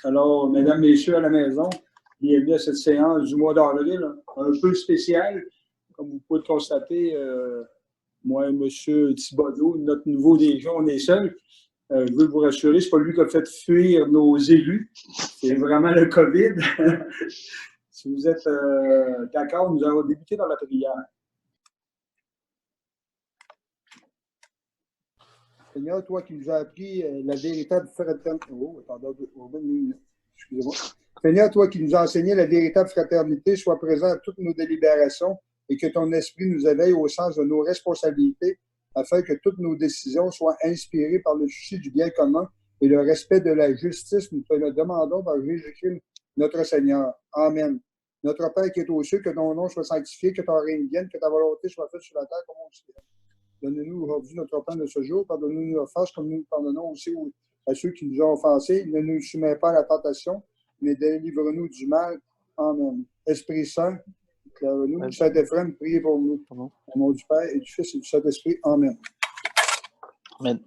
Alors, mesdames, messieurs à la maison, bienvenue à cette séance du mois d'avril, un peu spéciale. Comme vous pouvez le constater, moi et M. Thibodeau, notre nouveau DG, on est seuls. Je veux vous rassurer, ce n'est pas lui qui a fait fuir nos élus. C'est vraiment le COVID. Si vous êtes d'accord, nous allons débuter dans la prière. Seigneur, toi qui nous as appris la véritable fraternité. Oh, attendez, excusez-moi. Seigneur, toi qui nous as enseigné la véritable fraternité, sois présent à toutes nos délibérations et que ton esprit nous éveille au sens de nos responsabilités afin que toutes nos décisions soient inspirées par le souci du bien commun et le respect de la justice. Nous te le demandons par Jésus-Christ, notre Seigneur. Amen. Notre Père qui est aux cieux, que ton nom soit sanctifié, que ton règne vienne, que ta volonté soit faite sur la terre comme au ciel. Donne-nous aujourd'hui notre pain de ce jour. Pardonne-nous nos offenses comme nous pardonnons aussi à ceux qui nous ont offensés. Ne nous soumets pas à la tentation, mais délivre-nous du mal. Amen. Esprit Saint, éclaire-nous. Saint-Éphrem, priez pour nous. Au nom du Père et du Fils et du Saint-Esprit. Amen. Amen.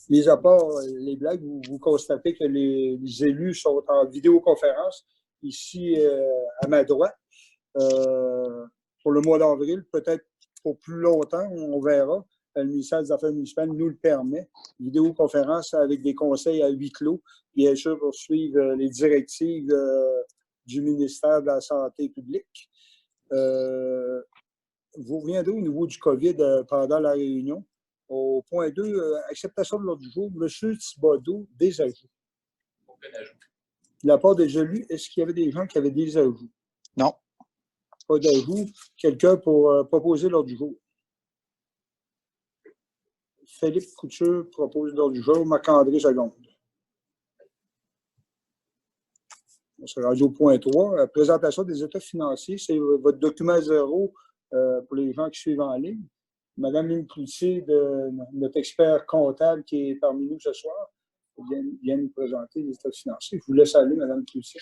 Mis à part les blagues, vous constatez que les élus sont en vidéoconférence ici à ma droite. Pour le mois d'avril, peut-être pour plus longtemps, on verra. Le ministère des Affaires municipales nous le permet. Vidéoconférence avec des conseils à huis clos, bien sûr, pour suivre les directives du ministère de la Santé publique. Vous reviendrez au niveau du COVID pendant la réunion. Au point 2, acceptation de l'ordre du jour, M. Thibodeau, des ajouts. Aucun ajout. De la part des élus, est-ce qu'il y avait des gens qui avaient des ajouts? Non. Pas d'ajout. Quelqu'un pour proposer l'ordre du jour? Philippe Couture propose l'ordre du jour. Marc-André seconde. On se rendu au point 3. Présentation des états financiers. C'est votre document 0 pour les gens qui suivent en ligne. Madame Lynn Cloutier, notre expert comptable qui est parmi nous ce soir, vient nous présenter les états financiers. Je vous laisse aller, Madame Cloutier.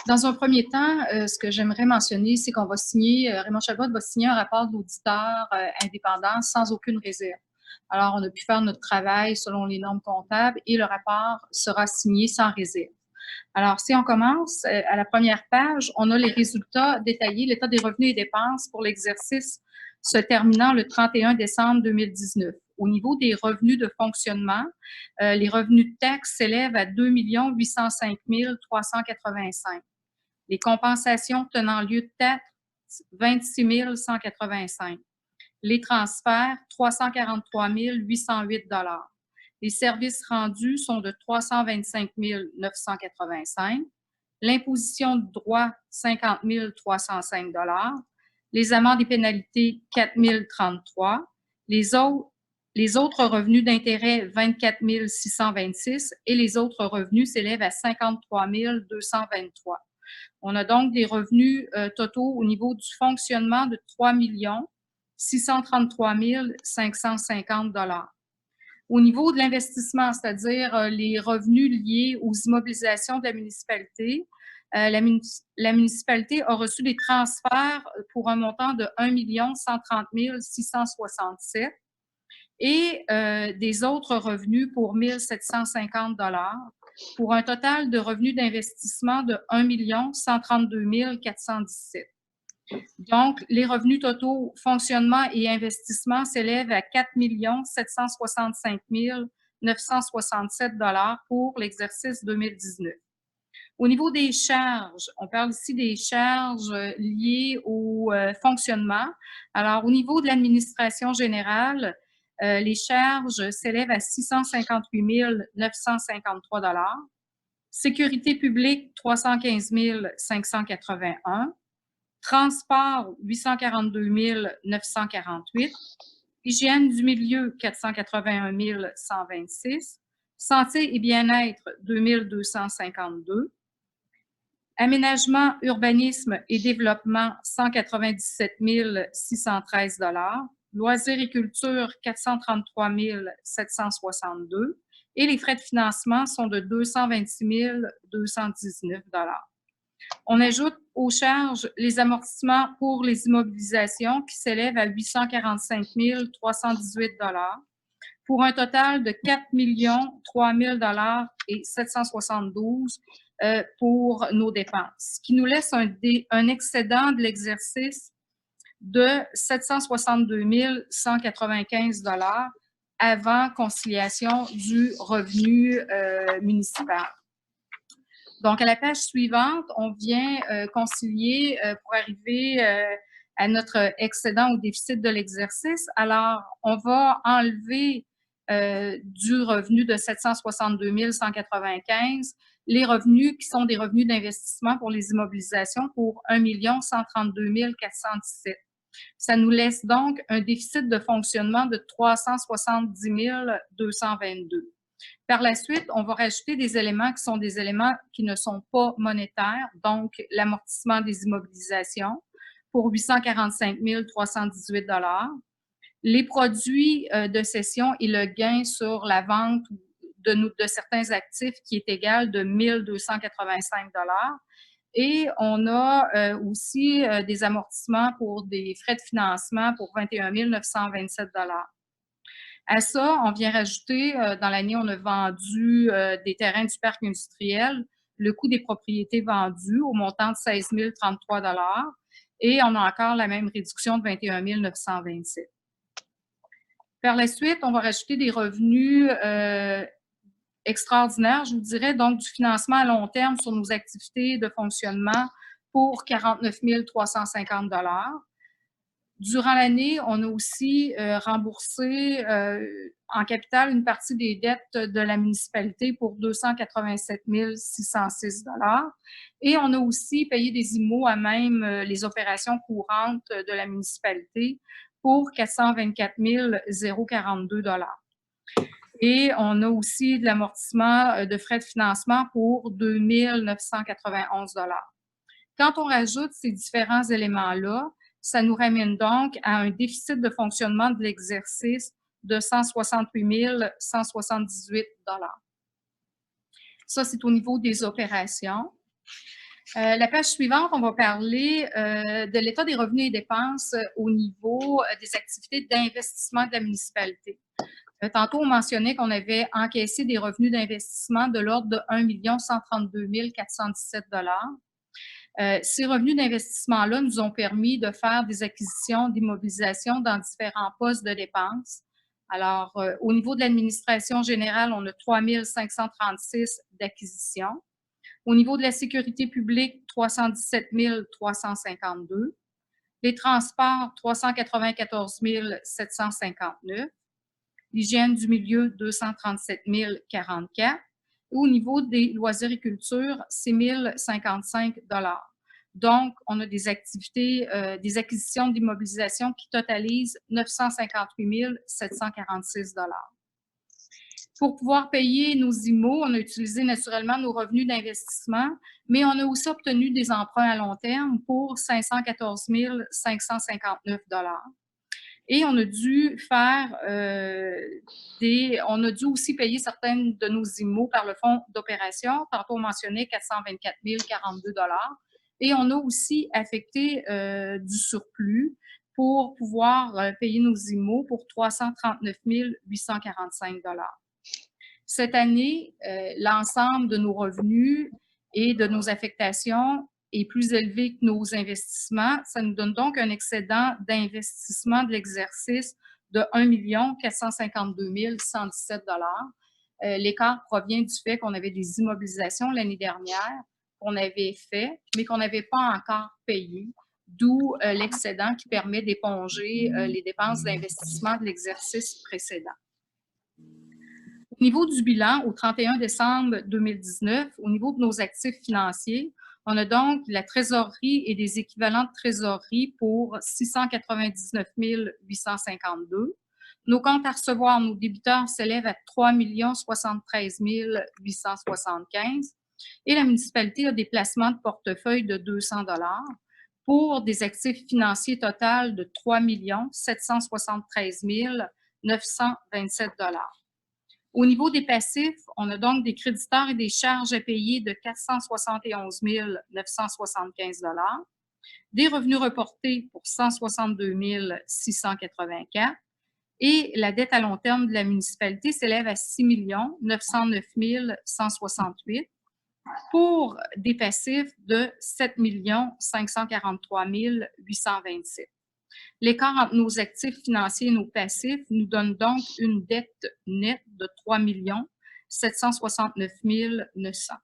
Dans un premier temps, ce que j'aimerais mentionner, c'est qu'on va signer, Raymond Chabot va signer un rapport d'auditeur indépendant sans aucune réserve. Alors, on a pu faire notre travail selon les normes comptables et le rapport sera signé sans réserve. Alors, si on commence, à la première page, on a les résultats détaillés, l'état des revenus et dépenses pour l'exercice se terminant le 31 décembre 2019. Au niveau des revenus de fonctionnement, les revenus de taxes s'élèvent à 2 805 385. Les compensations tenant lieu de taxes, 26 185. Les transferts, 343 808 $. Les services rendus sont de 325 985. L'imposition de droit, 50 305 $. Les amendes et pénalités, 4 033. Les autres revenus d'intérêt, 24 626 et les autres revenus s'élèvent à 53 223. On a donc des revenus totaux au niveau du fonctionnement de 3 633 550 $. Au niveau de l'investissement, c'est-à-dire les revenus liés aux immobilisations de la municipalité, la municipalité a reçu des transferts pour un montant de 1 130 667 et des autres revenus pour 1 750 $, pour un total de revenus d'investissement de 1 132 417. Donc, les revenus totaux fonctionnement et investissement s'élèvent à 4 765 967 $ pour l'exercice 2019. Au niveau des charges, on parle ici des charges liées au fonctionnement. Alors, au niveau de l'administration générale, les charges s'élèvent à 658 953 $. Sécurité publique, 315 581. Transport, 842 948. Hygiène du milieu, 481 126. Santé et bien-être, 2 252. Aménagement, urbanisme et développement, 197 613 $. Loisirs et culture, 433 762. Et les frais de financement sont de 226 219 $. On ajoute aux charges les amortissements pour les immobilisations qui s'élèvent à 845 318 $. pour un total de 4 003 000 et 772 pour nos dépenses, ce qui nous laisse un excédent de l'exercice de 762 195 avant conciliation du revenu municipal. Donc, à la page suivante, on vient concilier pour arriver à notre excédent ou déficit de l'exercice. Alors, on va enlever du revenu de 762 195 les revenus qui sont des revenus d'investissement pour les immobilisations pour 1 132 417. Ça nous laisse donc un déficit de fonctionnement de 370 222. Par la suite, on va rajouter des éléments qui sont des éléments qui ne sont pas monétaires, donc l'amortissement des immobilisations pour 845 318 les produits de cession et le gain sur la vente de certains actifs qui est égal de 1 285 et on a aussi des amortissements pour des frais de financement pour 21 927 À ça, on vient rajouter, dans l'année, on a vendu des terrains du parc industriel, le coût des propriétés vendues au montant de 16 033 et on a encore la même réduction de 21 927. Par la suite, on va rajouter des revenus extraordinaire, je vous dirais, donc du financement à long terme sur nos activités de fonctionnement pour 49 350 Durant l'année, on a aussi remboursé en capital une partie des dettes de la municipalité pour 287 606 et on a aussi payé des IMO à même les opérations courantes de la municipalité pour 424 042 Et on a aussi de l'amortissement de frais de financement pour 2 991 Quand on rajoute ces différents éléments-là, ça nous ramène donc à un déficit de fonctionnement de l'exercice de 168 178 Ça, c'est au niveau des opérations. La page suivante, on va parler de l'état des revenus et dépenses au niveau des activités d'investissement de la municipalité. Tantôt, on mentionnait qu'on avait encaissé des revenus d'investissement de l'ordre de 1 132 417 Ces revenus d'investissement-là nous ont permis de faire des acquisitions d'immobilisation dans différents postes de dépenses. Alors, au niveau de l'administration générale, on a 3 536 d'acquisitions. Au niveau de la sécurité publique, 317 352. Les transports, 394 759. L'hygiène du milieu, 237 044. Et au niveau des loisirs et culture, 6 055 Donc, on a des activités, des acquisitions d'immobilisation qui totalisent 958 746 Pour pouvoir payer nos IMO, on a utilisé naturellement nos revenus d'investissement, mais on a aussi obtenu des emprunts à long terme pour 514 559 Et on a dû faire on a dû aussi payer certaines de nos IMO par le fonds d'opération. Tantôt, on mentionnait 424 042 Et on a aussi affecté du surplus pour pouvoir payer nos IMO pour 339 845 Cette année, l'ensemble de nos revenus et de nos affectations est plus élevé que nos investissements. Ça nous donne donc un excédent d'investissement de l'exercice de 1 452 117 L'écart provient du fait qu'on avait des immobilisations l'année dernière qu'on avait fait, mais qu'on n'avait pas encore payé, d'où l'excédent qui permet d'éponger les dépenses d'investissement de l'exercice précédent. Au niveau du bilan, au 31 décembre 2019, au niveau de nos actifs financiers, on a donc la trésorerie et des équivalents de trésorerie pour 699 852. Nos comptes à recevoir, nos débiteurs s'élèvent à 3 073 875 et la municipalité a des placements de portefeuille de 200 pour des actifs financiers total de 3 773 927 Au niveau des passifs, on a donc des créditeurs et des charges à payer de 471 975 des revenus reportés pour 162 684 Et la dette à long terme de la municipalité s'élève à 6 909 168 pour des passifs de 7 543 827. L'écart entre nos actifs financiers et nos passifs nous donne donc une dette nette de 3 769 900.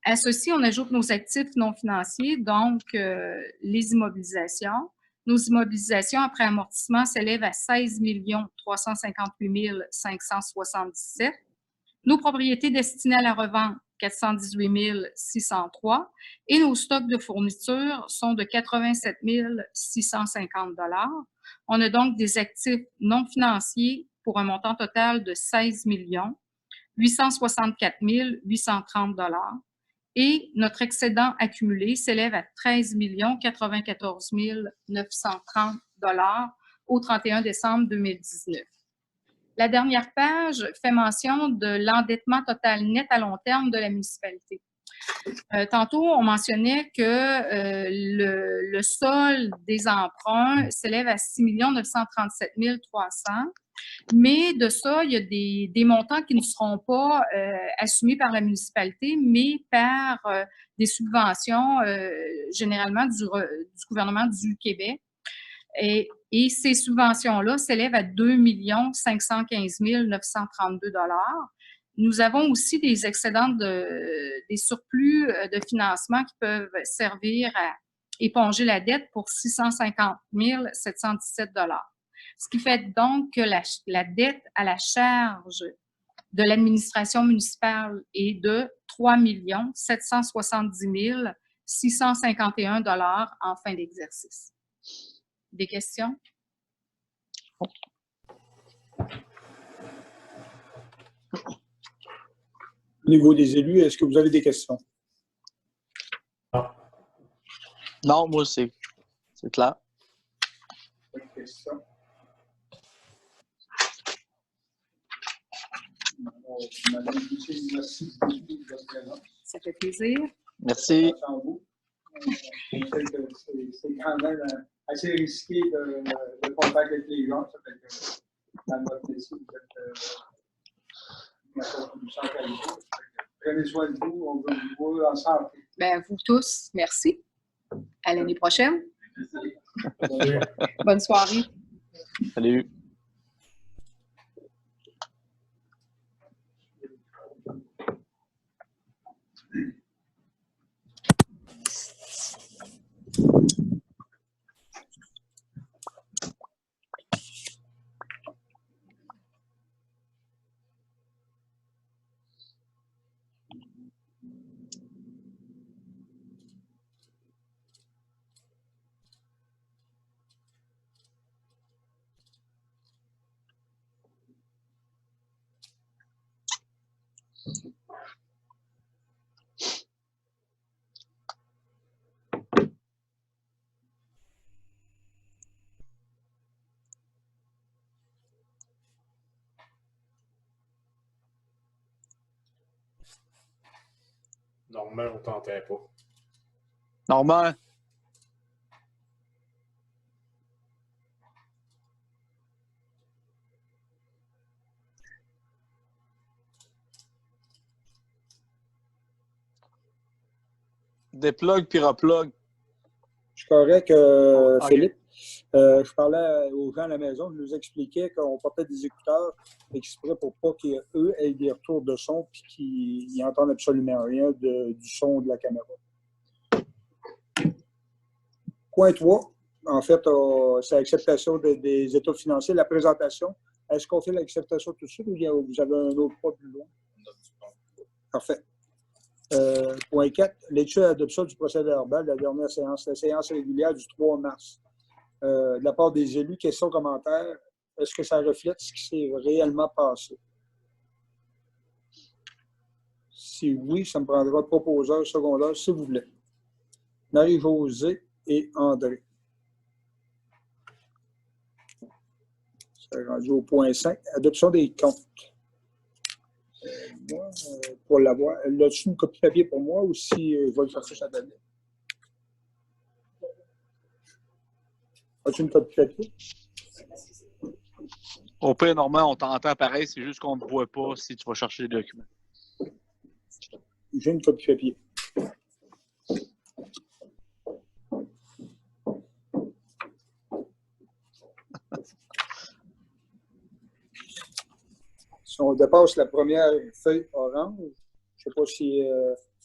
À ceci, on ajoute nos actifs non financiers, donc les immobilisations. Nos immobilisations après amortissement s'élèvent à 16 358 577. Nos propriétés destinées à la revente, 418 603. Et nos stocks de fournitures sont de 87 650 $. On a donc des actifs non financiers pour un montant total de 16 864 830 $. Et notre excédent accumulé s'élève à 13 094 930 $ au 31 décembre 2019. La dernière page fait mention de l'endettement total net à long terme de la municipalité. Tantôt, on mentionnait que le solde des emprunts s'élève à 6 937 300. Mais de ça, il y a des montants qui ne seront pas assumés par la municipalité, mais par des subventions, généralement du gouvernement du Québec. Et ces subventions-là s'élèvent à 2 515 932 $. Nous avons aussi des excédents des surplus de financement qui peuvent servir à éponger la dette pour 650 717 $. Ce qui fait donc que la dette à la charge de l'administration municipale est de 3 770 651 $ en fin d'exercice. Des questions? Au niveau des élus, est-ce que vous avez des questions? Non, moi, c'est clair. Pas de questions. Madame Boucher, merci beaucoup de votre présence. Ça fait plaisir. Merci. C'est quand même assez risqué de contact avec les gens. Ça fait que dans votre métier, vous êtes sans qualité. Prenez soin de vous. On veut vous voir ensemble. Bien, vous tous, merci. À l'année prochaine. Bonne soirée. Salut. Normand, on ne tentait pas. Normand. Déplug puis replug. Je suis correct, Okay. Philippe. Je parlais aux gens à la maison, je nous expliquais qu'on portait des écouteurs exprès pour pas qu'eux aient des retours de son et qu'ils n'entendent absolument rien du son de la caméra. Point 3, en fait, c'est l'acceptation des états financiers. La présentation, est-ce qu'on fait l'acceptation tout de suite ou vous avez un autre pas plus loin? Parfait. Point 4, lecture et adoption du procès-verbal de la dernière séance, la séance régulière du 3 mars. De la part des élus, questions, commentaires, est-ce que ça reflète ce qui s'est réellement passé? Si oui, ça me prendra proposeur, secondaire, s'il vous plaît. Marie-Josée et André. C'est rendu au point 5, adoption des comptes. Moi, pour l'avoir, l'as-tu une copie papier pour moi ou si je vais le chercher sur la tablette? As-tu une copie papier? Au pire, Normand, on t'entend pareil, c'est juste qu'on ne te voit pas si tu vas chercher les documents. J'ai une copie papier. Si on dépasse la première feuille orange, je ne sais pas si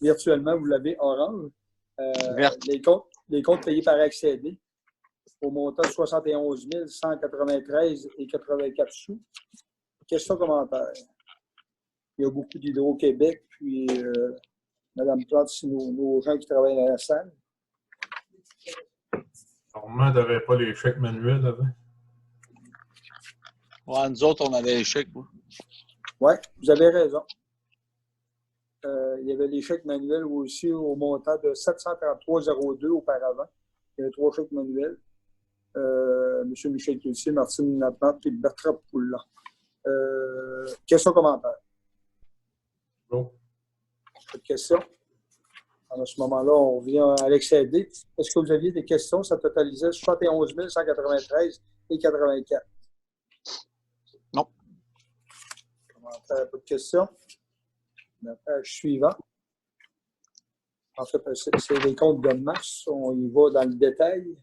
virtuellement vous l'avez orange, les comptes payés par accédé au montant de 71 193,84 sous. Question commentaire. Il y a beaucoup d'Hydro-Québec, puis Mme Plante, c'est nos gens qui travaillent dans la salle. Normalement, tu n'avais pas les chèques manuels avant. Ouais, nous autres, on avait les chèques. Oui, vous avez raison. Il y avait les chèques manuels aussi au montant de 733,02 auparavant. Il y avait 3 chèques manuels. M. Michel Cloutier, Martine Laplante et Bertrand Poulin. Question commentaire. Bon. Pas de questions? À ce moment-là, on revient à l'excédé. Est-ce que vous aviez des questions? Ça totalisait 71 193,84. Non. Commentaire, pas de questions? La page suivante. En fait, c'est les comptes de mars. On y va dans le détail.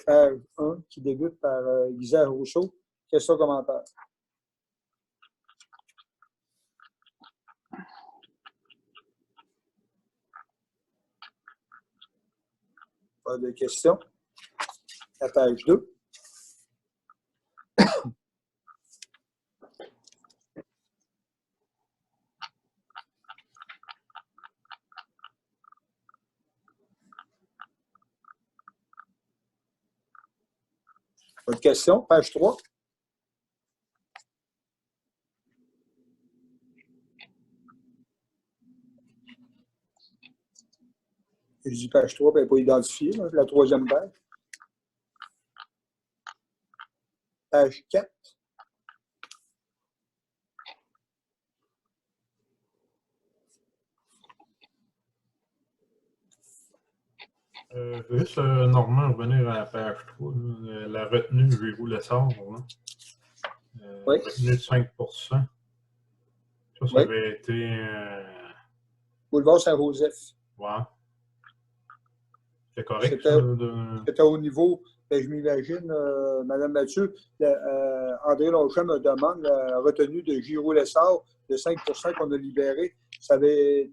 Page 1 qui débute par Isaac Rousseau. Question commentaire. Pas de questions. La page 2. Pas de questions. Page 3. Je dis page 3, elle n'est pas identifiée. Là, la troisième page. Page 4. Juste, Normand, revenir à la page 3. La retenue, je vais vous le savoir. Oui. Retenue de 5 Ça Oui. avait été. Boulevard Saint-Joseph. Ouais. C'est correct. C'était au niveau, je m'imagine, Mme Mathieu, André Longchamp me demande la retenue de Giraud Lessard de 5 qu'on a libéré. C'était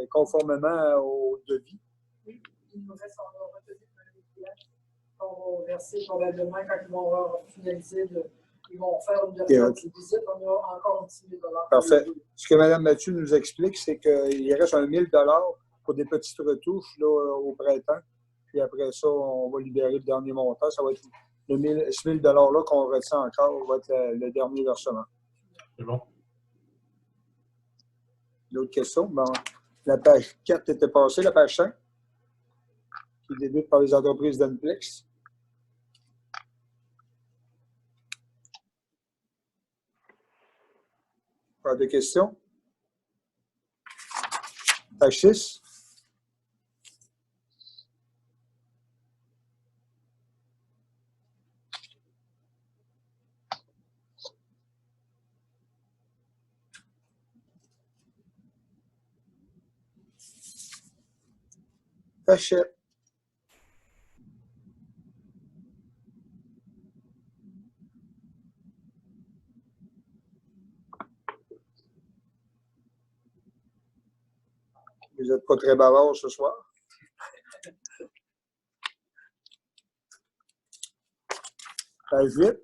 conformément au devis. Oui, il nous reste encore retenue de 1 000 qu'on va verser probablement quand ils vont finaliser. Ils vont faire une dernière visite. On a encore un petit 1 000 $. Parfait. Ce que Mme Mathieu nous explique, c'est qu'il reste 1 000 $ pour des petites retouches là, au printemps. Puis après ça, on va libérer le dernier montant. Ça va être ce 1 000 $-là qu'on retient encore, va être le dernier versement. C'est bon. D'autres questions? Bon, la page 4 était passée, la page 5, qui débute par les entreprises d'Anplex. Pas de questions? Page 6. Page 7. Vous n'êtes pas très bavard ce soir. Page 8.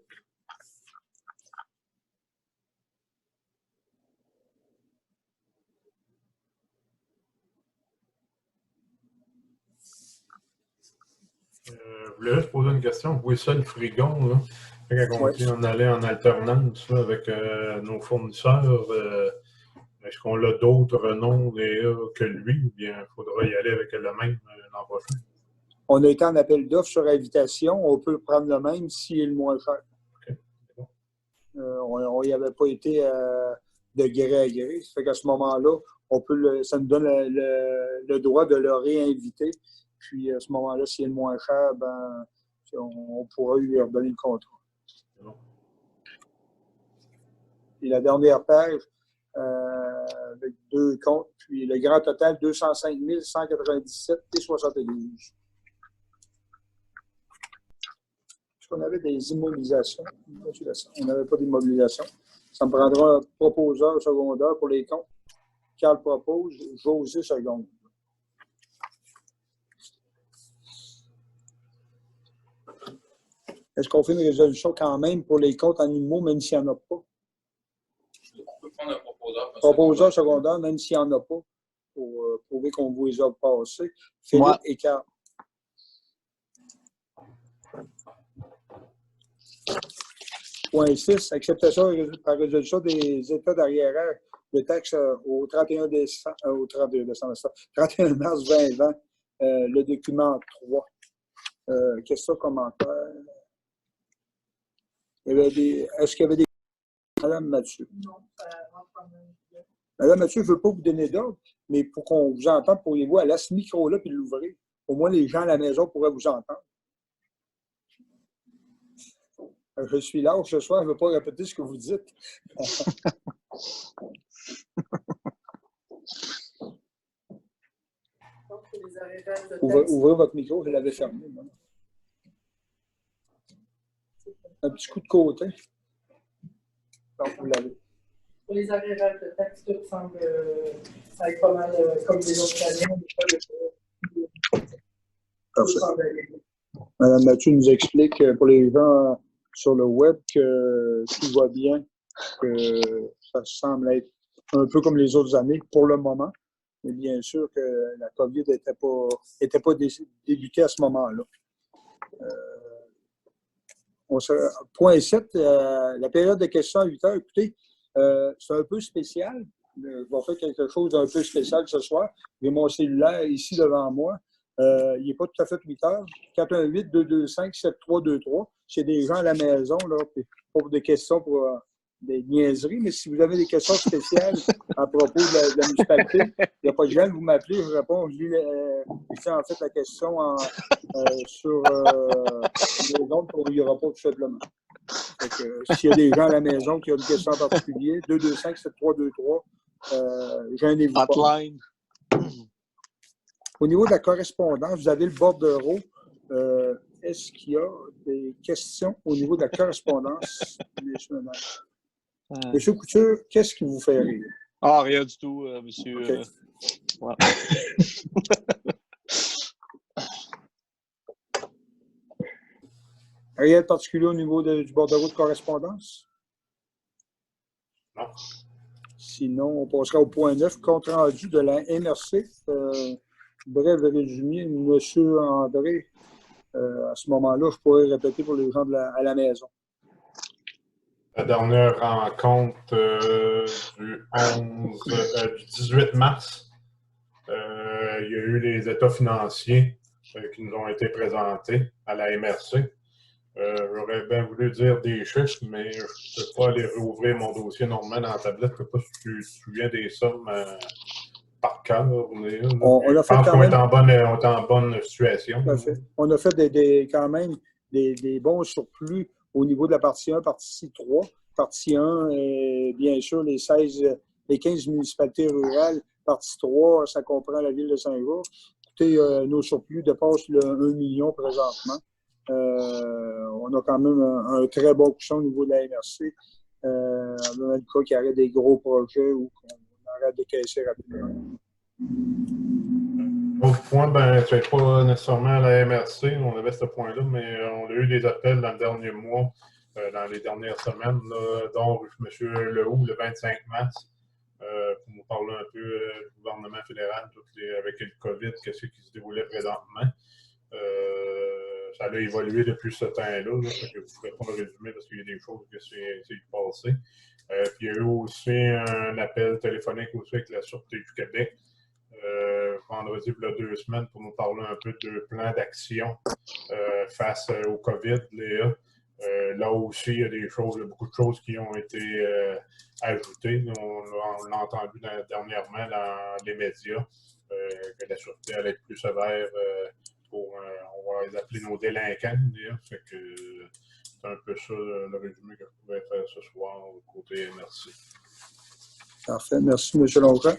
Je voulais juste poser une question. Vous voyez ça, le frigon, là? Quand on allait en alternance là, avec nos fournisseurs, est-ce qu'on a d'autres noms que lui ou bien il faudra y aller avec le même l'an prochain? On a été en appel d'offres sur invitation. On peut prendre le même s'il est le moins cher. Okay. Bon. On n'y avait pas été de gré à gré. Ça fait qu'à ce moment-là, ça nous donne le droit de le réinviter. puis à ce moment-là, s'il est le moins cher, ben, on pourra lui redonner le contrat. Et la dernière page, avec 2 comptes, puis le grand total, 205 197,72. Est-ce qu'on avait des immobilisations? On n'avait pas d'immobilisation. Ça me prendra un proposeur secondaire pour les comptes. Carl propose, José seconde. Est-ce qu'on fait une résolution quand même pour les comptes animaux, même s'il n'y en a pas? On peut prendre un proposeur. Proposeur secondaire, même s'il n'y en a pas, pour prouver qu'on vous les a passés. Philippe et Carl. Point 6, acceptation par résolution des états d'arriérage de taxes au 31 mars 2020, le document 3. Question, commentaire. Est-ce qu'il y avait des... Madame Mathieu. Non, ça rentre quand même. Madame Mathieu, je ne veux pas vous donner d'ordre, mais pour qu'on vous entende, pourriez-vous aller à ce micro-là et l'ouvrir? Au moins, les gens à la maison pourraient vous entendre. Je suis là ce soir, je ne veux pas répéter ce que vous dites. Ouvrez votre micro, je l'avais fermé. Moi. Un petit coup de côté. Donc, vous l'avez. Pour les arrérages de taxes, tout semble ça être pas mal comme les autres années. Madame Mathieu nous explique pour les gens sur le web que tout va bien, que ça semble être un peu comme les autres années pour le moment. Mais bien sûr que la COVID n'était pas débutée à ce moment-là. Point 7, la période de questions à 8 heures. Écoutez, c'est un peu spécial. Je vais faire quelque chose d'un peu spécial ce soir. J'ai mon cellulaire ici devant moi. Il n'est pas tout à fait 8 heures. 418-225-7323. C'est des gens à la maison, là, pour des questions pour des niaiseries, mais si vous avez des questions spéciales à propos de la municipalité, il n'y a pas de gêne, vous m'appelez, je réponds. Je lis en fait la question sur les ondes pour il n'y aura pas tout simplement. S'il y a des gens à la maison qui ont une question en particulier, 225-7323, gênez-vous pas. Hotline. Au niveau de la correspondance, vous avez le bordereau. Est-ce qu'il y a des questions au niveau de la correspondance? Monsieur Couture, qu'est-ce qui vous fait rire? Ah, rien du tout, monsieur. Okay. Ouais. Rien de particulier au niveau du bordereau de correspondance? Non. Sinon, on passera au point 9, compte rendu de la MRC. Bref résumé, monsieur André, à ce moment-là, je pourrais répéter pour les gens à la maison. La dernière rencontre du 18 mars, il y a eu les états financiers qui nous ont été présentés à la MRC. J'aurais bien voulu dire des chiffres, mais je ne peux pas aller rouvrir mon dossier normalement dans la tablette. Je ne sais pas si tu te souviens des sommes par cœur. On a fait quand même... on est en bonne situation. On a fait quand même des bons surplus au niveau de la partie 1, partie 3. Partie 1, bien sûr, les 15 municipalités rurales. Partie 3, ça comprend la ville de Saint-Georges. Écoutez, nos surplus dépassent le 1 million présentement. On a quand même un très bon coussin au niveau de la MRC. Dans le cas qu'il y aurait des gros projets ou qu'on arrête de caisser rapidement. Autre point, ben, c'est pas nécessairement la MRC, on avait ce point-là, mais on a eu des appels dans le dernier mois, dans les dernières semaines, là, dont M. Lehoux, le 25 mars, pour nous parler un peu du gouvernement fédéral, avec le COVID, qu'est-ce qui se déroulait présentement. Ça a évolué depuis ce temps-là, je ne pourrais pas me résumer parce qu'il y a des choses qui s'est passé. Puis il y a eu aussi un appel téléphonique aussi avec la Sûreté du Québec. Vendredi, il y a 2 semaines, pour nous parler un peu de plan d'action face au COVID, Léa. Là aussi, il y a beaucoup de choses qui ont été ajoutées. On l'a entendu dernièrement dans les médias. que la sûreté allait être plus sévère on va les appeler nos délinquants, d'ailleurs. Fait que c'est un peu ça le résumé que je pouvais faire ce soir côté MRC. Parfait. Merci, M. Longchamp.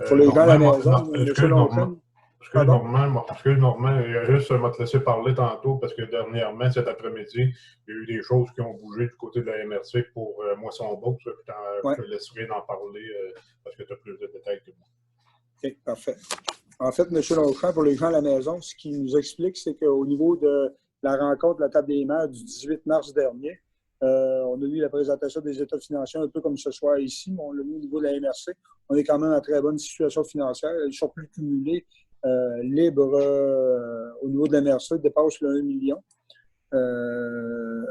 Pour les gens à la maison, M. Longchamp. Excuse Normand, il a juste m'a laissé parler tantôt parce que dernièrement, cet après-midi, il y a eu des choses qui ont bougé du côté de la MRC pour Moisson-Bourg. Je te laisserai en parler parce que tu as plus de détails que moi. OK, parfait. En fait, M. Longchamp, pour les gens à la maison, ce qu'il nous explique, c'est qu'au niveau de la rencontre de la table des maires du 18 mars dernier, on a eu la présentation des états financiers un peu comme ce soir ici, mais on l'a mis au niveau de la MRC. On est quand même en très bonne situation financière. Ils sont plus cumulés. Libre au niveau de la MRC dépasse le 1 million. M.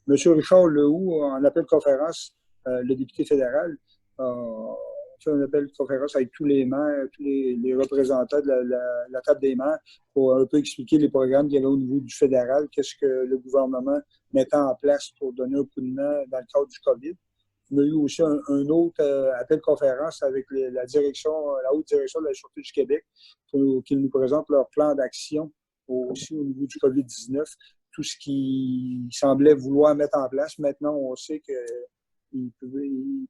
Richard Lehoux, en appel de conférence, le député fédéral, fait un appel de conférence avec tous les maires, tous les représentants de la table des maires pour un peu expliquer les programmes qu'il y avait au niveau du fédéral, qu'est-ce que le gouvernement mettait en place pour donner un coup de main dans le cadre du COVID. On a eu aussi un autre appel de conférence avec la haute direction de la Sûreté du Québec pour qu'ils nous présentent leur plan d'action aussi au niveau du COVID-19. Tout ce qu'ils semblaient vouloir mettre en place. Maintenant, on sait qu'ils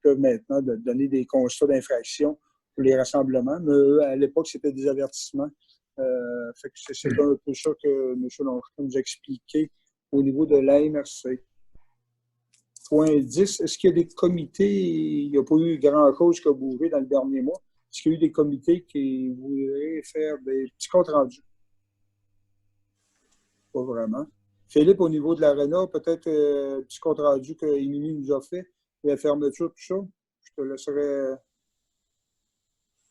peuvent maintenant donner des constats d'infraction pour les rassemblements. Mais à l'époque, c'était des avertissements. Fait que c'est un peu ça que M. Longchamp nous a expliqué au niveau de l'AMRC. Point 10, est-ce qu'il y a des comités, il n'y a pas eu grand-chose qui a bougé dans le dernier mois, est-ce qu'il y a eu des comités qui voudraient faire des petits comptes rendus? Pas vraiment. Philippe, au niveau de l'Arena, peut-être un petit compte rendu que Émilie nous a fait, la fermeture, tout ça, je te laisserai.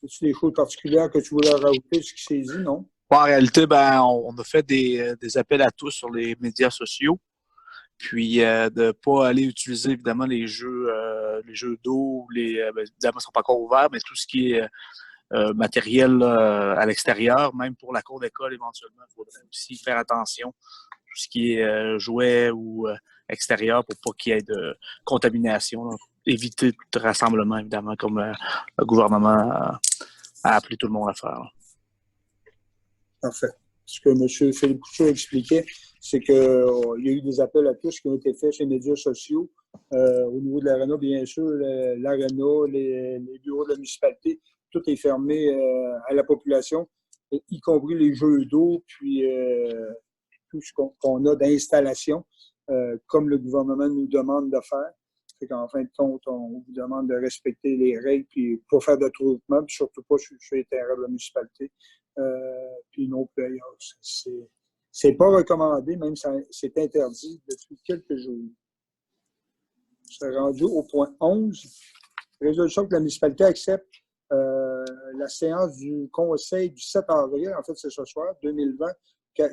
As-tu des choses particulières que tu voulais rajouter, ce qui s'est dit, non? En réalité, on a fait des appels à tous sur les médias sociaux. Puis de ne pas aller utiliser évidemment les jeux d'eau, évidemment, ils ne sont pas encore ouverts, mais tout ce qui est matériel à l'extérieur, même pour la cour d'école éventuellement, il faudrait aussi faire attention. Tout ce qui est jouets ou extérieur pour pas qu'il y ait de contamination. Là. Éviter tout rassemblement, évidemment, comme le gouvernement a appelé tout le monde à faire. Là. Parfait. Ce que M. Philippe Couture expliquait, c'est qu'il y a eu des appels à tous qui ont été faits sur les médias sociaux. Au niveau de l'Arena, bien sûr, l'Arena, les bureaux de la municipalité, tout est fermé à la population, y compris les jeux d'eau, puis tout ce qu'on a d'installation, comme le gouvernement nous demande de faire. C'est qu'en fin de compte, on vous demande de respecter les règles, puis pas faire d'attroupement, puis surtout pas sur les terrains de la municipalité. Puis non plus ailleurs. C'est pas recommandé, même c'est interdit depuis quelques jours. C'est rendu au point 11. Résolution que la municipalité accepte la séance du conseil du 7 avril, en fait c'est ce soir, 2020,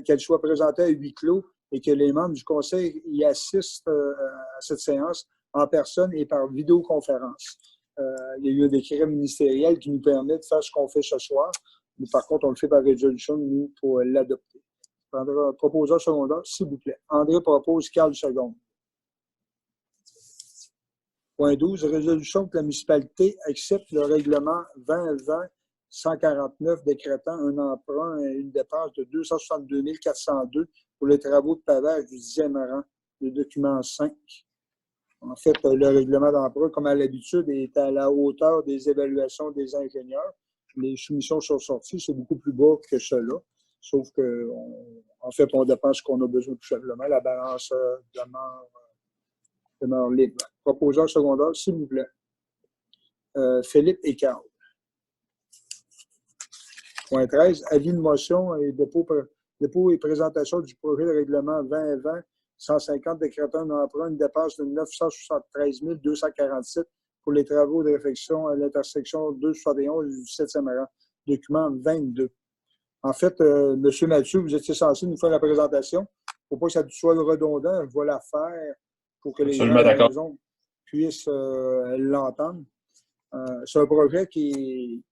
qu'elle soit présentée à huis clos et que les membres du conseil y assistent à cette séance en personne et par vidéoconférence. Il y a eu un décret ministériel qui nous permet de faire ce qu'on fait ce soir. Mais par contre, on le fait par résolution, nous, pour l'adopter. Proposeur secondaire, s'il vous plaît. André propose Carl seconde. Point 12, résolution que la municipalité accepte le règlement 2020-149 décrétant un emprunt et une dépense de 262 402 pour les travaux de pavage du 10e rang, le document 5. En fait, le règlement d'emprunt, comme à l'habitude, est à la hauteur des évaluations des ingénieurs. Les soumissions sont sorties, c'est beaucoup plus bas que cela, sauf qu'en fait, on dépense ce qu'on a besoin tout simplement. La balance demeure libre. Proposeur secondaire, s'il vous plaît. Philippe et Carl. Point 13, avis de motion et dépôt et présentation du projet de règlement 2020-150 décrétant un emprunt, une dépense de 973 247 pour les travaux de réfection à l'intersection 271 du 7e rang, document 22. En fait, M. Mathieu, vous étiez censé nous faire la présentation. Il ne faut pas que ça soit redondant. Je vais la faire pour que les gens à la maison puissent l'entendre. C'est un projet qui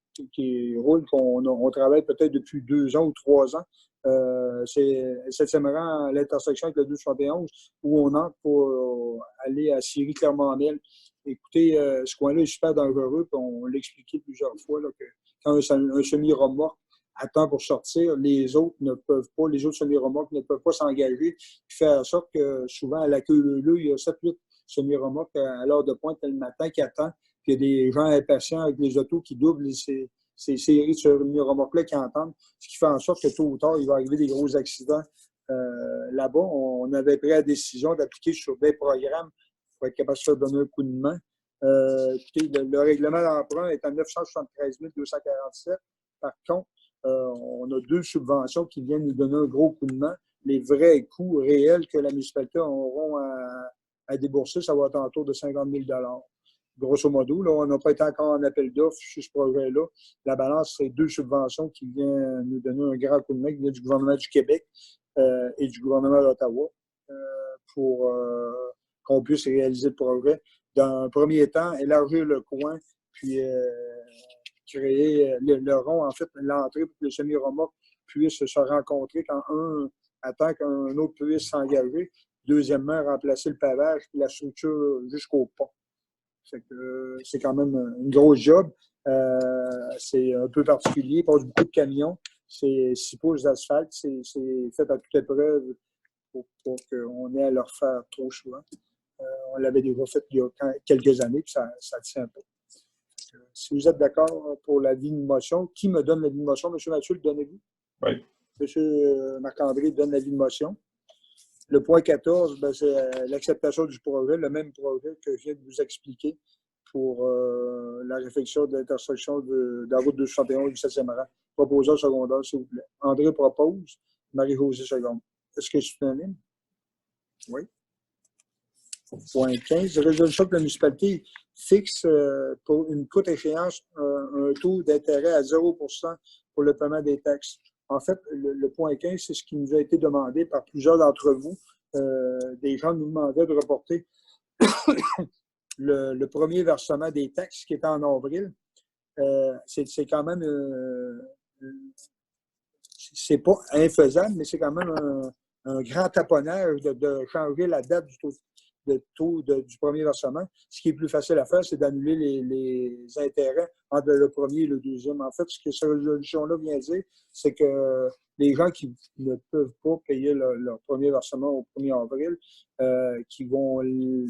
roule, qu'on travaille peut-être depuis 2 ans ou 3 ans. C'est le 7e rang à l'intersection avec le 271 où on entre pour aller à Syrie-Clermont-Amel. Écoutez, ce coin-là est super dangereux, puis on l'a expliqué plusieurs fois, là, que quand un semi-remorque à temps pour sortir, les autres ne peuvent pas, les autres semi-remorques ne peuvent pas s'engager, qui fait en sorte que souvent, à la queue leu, il y a 7-8 semi-remorques à l'heure de pointe le matin qui attendent, puis il y a des gens impatients avec les autos qui doublent ces séries de semi-remorques-là qui entendent, ce qui fait en sorte que tôt ou tard, il va arriver des gros accidents. Là-bas, on avait pris la décision d'appliquer sur des programmes pour être capable de se donner un coup de main. Écoutez, le règlement d'emprunt est à 973 247. Par contre, on a 2 subventions qui viennent nous donner un gros coup de main. Les vrais coûts réels que la municipalité auront à débourser, ça va être autour de 50 000 grosso modo. Là, on n'a pas été encore en appel d'offres sur ce projet-là. La balance, c'est 2 subventions qui viennent nous donner un grand coup de main, qui vient du gouvernement du Québec et du gouvernement d'Ottawa pour qu'on puisse réaliser le projet. Dans un premier temps, élargir le coin, puis créer le rond, en fait, l'entrée pour que le semi-remorque puisse se rencontrer quand un attend qu'un autre puisse s'engager. Deuxièmement, remplacer le pavage puis la structure jusqu'au pont. C'est quand même une grosse job. C'est un peu particulier. Il passe beaucoup de camions. C'est 6 pouces d'asphalte. C'est fait à toute épreuve pour qu'on ait à le refaire trop souvent. On l'avait déjà fait il y a quelques années, puis ça tient pas. Si vous êtes d'accord pour l'avis de motion, qui me donne l'avis de motion? M. Mathieu, le donnez-vous? Oui. M. Marc-André donne l'avis de motion. Le point 14, ben, c'est l'acceptation du projet, le même projet que je viens de vous expliquer pour la réflexion de l'intersection de la route 271 du 7e rang. Proposeur secondaire, s'il vous plaît. André propose, Marie-Josée seconde. Est-ce que c'est unanime? Oui. Point 15, résolution que la municipalité fixe pour une courte échéance un taux d'intérêt à 0 pour le paiement des taxes. En fait, le point 15, c'est ce qui nous a été demandé par plusieurs d'entre vous. Des gens nous demandaient de reporter le premier versement des taxes qui était en avril. C'est quand même... c'est pas infaisable, mais c'est quand même un grand taponnage de changer la date du taux du premier versement. Ce qui est plus facile à faire, c'est d'annuler les intérêts entre le premier et le deuxième. En fait, ce que cette résolution-là vient dire, c'est que les gens qui ne peuvent pas payer leur premier versement au 1er avril, qui vont nous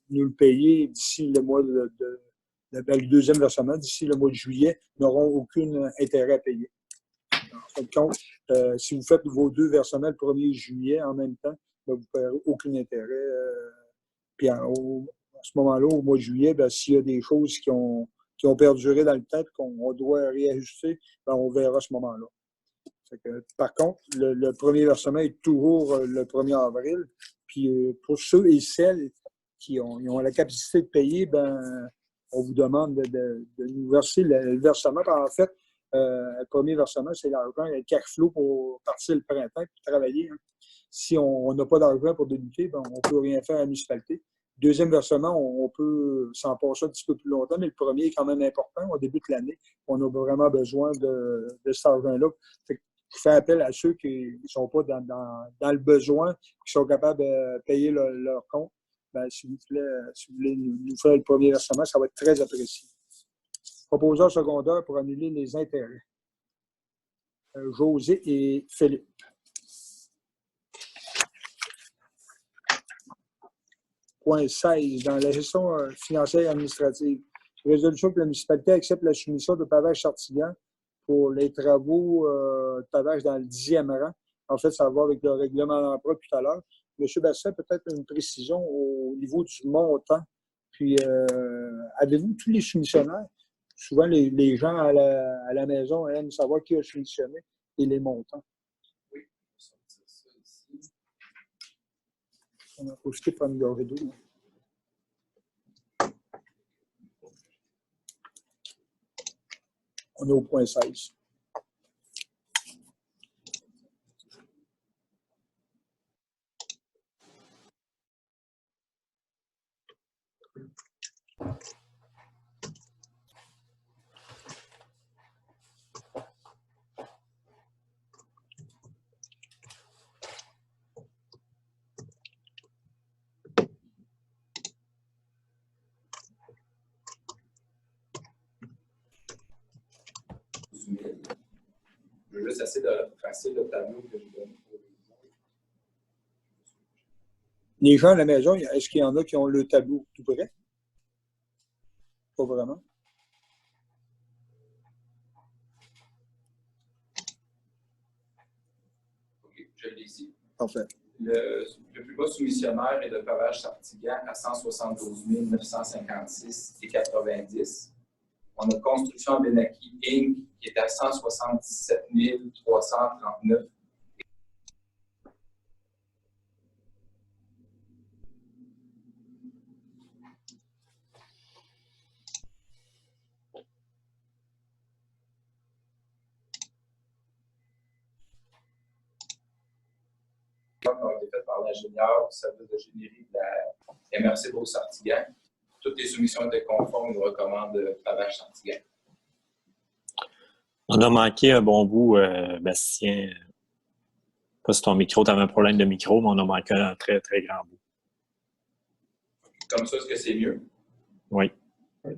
le payer d'ici le mois le deuxième versement, d'ici le mois de juillet, n'auront aucun intérêt à payer. En fin de compte, si vous faites vos 2 versements le 1er juillet en même temps, ben, vous ne paierez aucun intérêt. Puis à ce moment-là, au mois de juillet, ben, s'il y a des choses qui ont perduré dans le temps et qu'on doit réajuster, ben, on verra à ce moment-là. Par contre, le premier versement est toujours le 1er avril. Puis pour ceux et celles qui ont la capacité de payer, ben, on vous demande de nous verser le versement. En fait, le premier versement, c'est l'argent, le cash flow pour partir le printemps et travailler. Hein. Si on n'a pas d'argent pour débuter, ben, on ne peut rien faire à la municipalité. Deuxième versement, on peut s'en passer un petit peu plus longtemps, mais le premier est quand même important. On débute l'année. On a vraiment besoin de cet argent-là. Je fais appel à ceux qui ne sont pas dans le besoin, qui sont capables de payer leur compte. Ben, s'il vous plaît, si vous voulez nous faire le premier versement, ça va être très apprécié. Proposeur secondaire pour annuler les intérêts. José et Philippe. Point 16, dans la gestion financière et administrative. Résolution que la municipalité accepte la soumission de pavage Chartigan pour les travaux de pavage dans le 10e rang. En fait, ça va voir avec le règlement d'emprunt tout à l'heure. M. Bassin, peut-être une précision au niveau du montant. Puis, avez-vous tous les soumissionnaires? Souvent, les gens à la maison aiment savoir qui a soumissionné et les montants. Oui, ça ici. On a profité pour améliorer d'eau. On est au point 16. juste essayer de retracer le tableau que j'ai donné pour les autres. Les gens à la maison, est-ce qu'il y en a qui ont le tableau tout près? Pas vraiment. OK, je l'ai ici. Parfait. Le plus bas soumissionnaire est de Pavage Sartigan à 172 956,90. On a Construction Benaki Inc. qui est à 177 339. Qui ont été faites par l'ingénieur du service de génierie de la MRC Beauce-Sartigan. Toutes les soumissions étaient conformes, nous recommande Pavage Sartigan. On a manqué un bon bout, Bastien. Pas si ton micro, tu avais un problème de micro, mais on a manqué un très, très grand bout. Comme ça, est-ce que c'est mieux? Oui. Oui,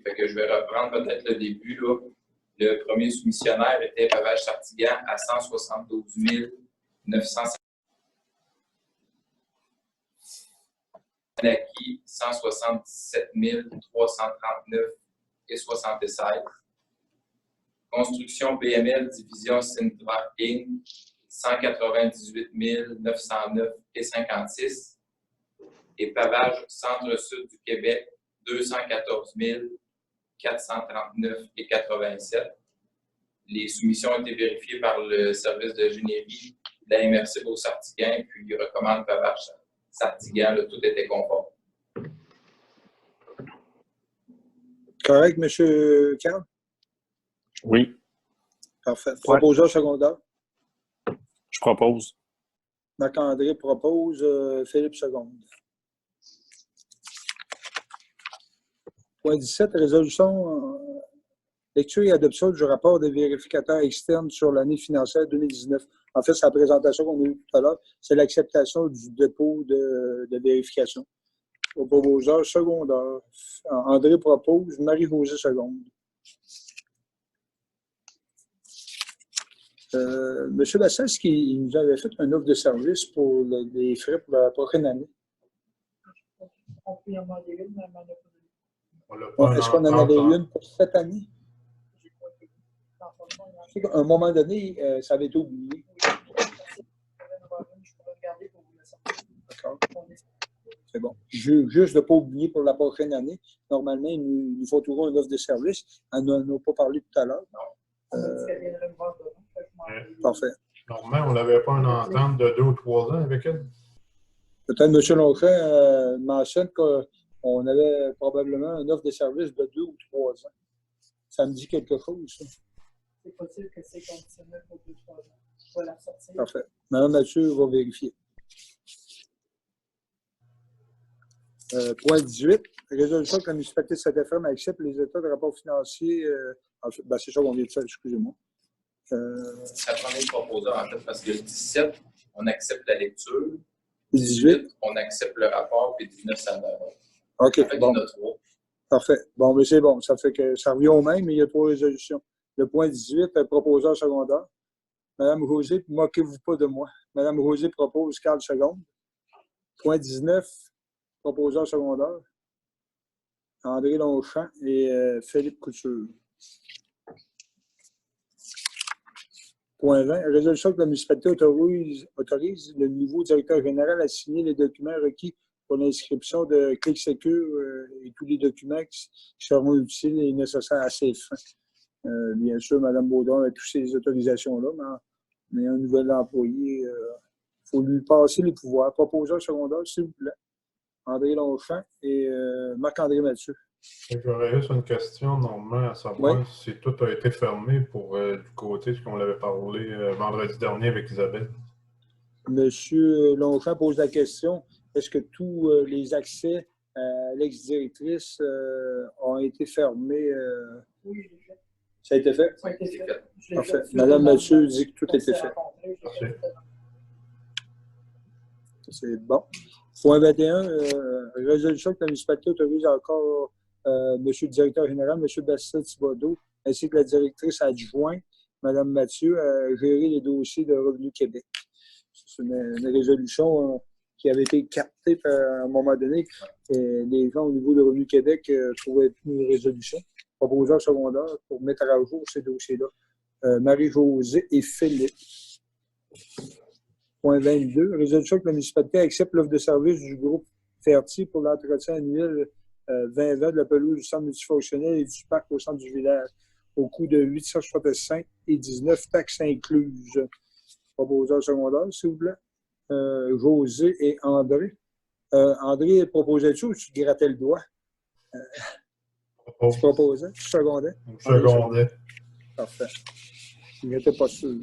fait que je vais reprendre peut-être le début. Là. Le premier soumissionnaire était Pavage Sartigan à 172 950. Acquis 177 339,76. Construction BML Division Sintra Inc. 198 909,56. Et Pavage Centre-Sud du Québec 214 439,87. Les soumissions ont été vérifiées par le service de génierie de la MRC Beauce-Sartigan, puis il recommande Pavage Sartigan, tout était conforme. Correct, M. Carl? Oui, Parfait. Proposeur secondaire. je propose. Marc-André propose, Philippe seconde. Point 17, résolution, lecture et adoption du rapport des vérificateurs externes sur l'année financière 2019. En fait, c'est la présentation qu'on a eue tout à l'heure. C'est l'acceptation du dépôt de vérification. Au proposeur secondaire, André propose, Marie-Josée seconde. Monsieur Bassel, est-ce qu'il nous avait fait une offre de service pour les frais pour la prochaine année? On peut y en demander une, mais Est-ce qu'on en avait une pour cette année? À un moment donné, ça avait été oublié. D'accord. C'est bon. Juste de ne pas oublier pour la prochaine année. Normalement, il nous faut toujours une offre de service. On n'en a pas parlé tout à l'heure. Parfait. Normalement, on n'avait pas une entente de 2 ou 3 ans avec elle. Peut-être M. Longchamp mentionne qu'on avait probablement une offre de service de 2 ou 3 ans. Ça me dit quelque chose, ça. C'est possible que c'est conditionnel pour 2 ou 3 ans. Je vais la ressortir. Parfait. Mme Mathieu va vérifier. Point 18. Résolution que la municipalité de Saint-Éphrem accepte les états de rapport financier. C'est ça qu'on vient de faire, excusez-moi. Ça prend les proposeurs, en fait, parce que le 17, on accepte la lecture. Le 18, on accepte le rapport, puis le 19, ça va. OK, En fait, bon. il y en a 3. Parfait. Bon, mais c'est bon. Ça fait que ça revient au même, mais il y a 3 résolutions. Le point 18, proposeur secondaire. Mme Rosé, moquez-vous pas de moi. Mme Rosé propose 4 secondes. Point 19, proposeur secondaire. André Longchamp et Philippe Couture. Point 20. Résolution que la municipalité autorise le nouveau directeur général à signer les documents requis pour l'inscription de Clic Secure et tous les documents qui seront utiles et nécessaires à ces fins. Bien sûr, Mme Baudon a toutes ces autorisations-là, mais un nouvel employé, il faut lui passer les pouvoirs. Proposeur secondaire, s'il vous plaît. André Longchamp et Marc-André Mathieu. J'aurais juste une question, normalement, à savoir si tout a été fermé pour du côté, ce qu'on l'avait parlé vendredi dernier avec Isabelle. Monsieur Longchamp pose la question, est-ce que tous les accès à l'ex-directrice ont été fermés? Oui, ça a été fait? ça a été fait. Parfait. Madame Mathieu dit que tout a été fait. Merci. C'est bon. Point 21, résolution que la municipalité autorise encore M. le directeur général, M. Bastien Thibodeau, ainsi que la directrice adjointe Mme Mathieu à gérer les dossiers de Revenu Québec. C'est une résolution qui avait été captée à un moment donné. Et les gens au niveau de Revenu Québec trouvaient plus une résolution. Proposeur secondaire pour mettre à jour ces dossiers-là. Marie-Josée et Philippe. Point 22. Résolution que la municipalité accepte l'offre de service du groupe Ferti pour l'entretien annuel 2020 de la pelouse du centre multifonctionnel et du parc au centre du village au coût de 865 et 19 taxes incluses. Proposeur secondaire, s'il vous plaît. José et André. André, proposais-tu ou tu grattais le doigt? Tu proposais? Tu secondais? Secondais. Parfait. Je n'étais pas sûr.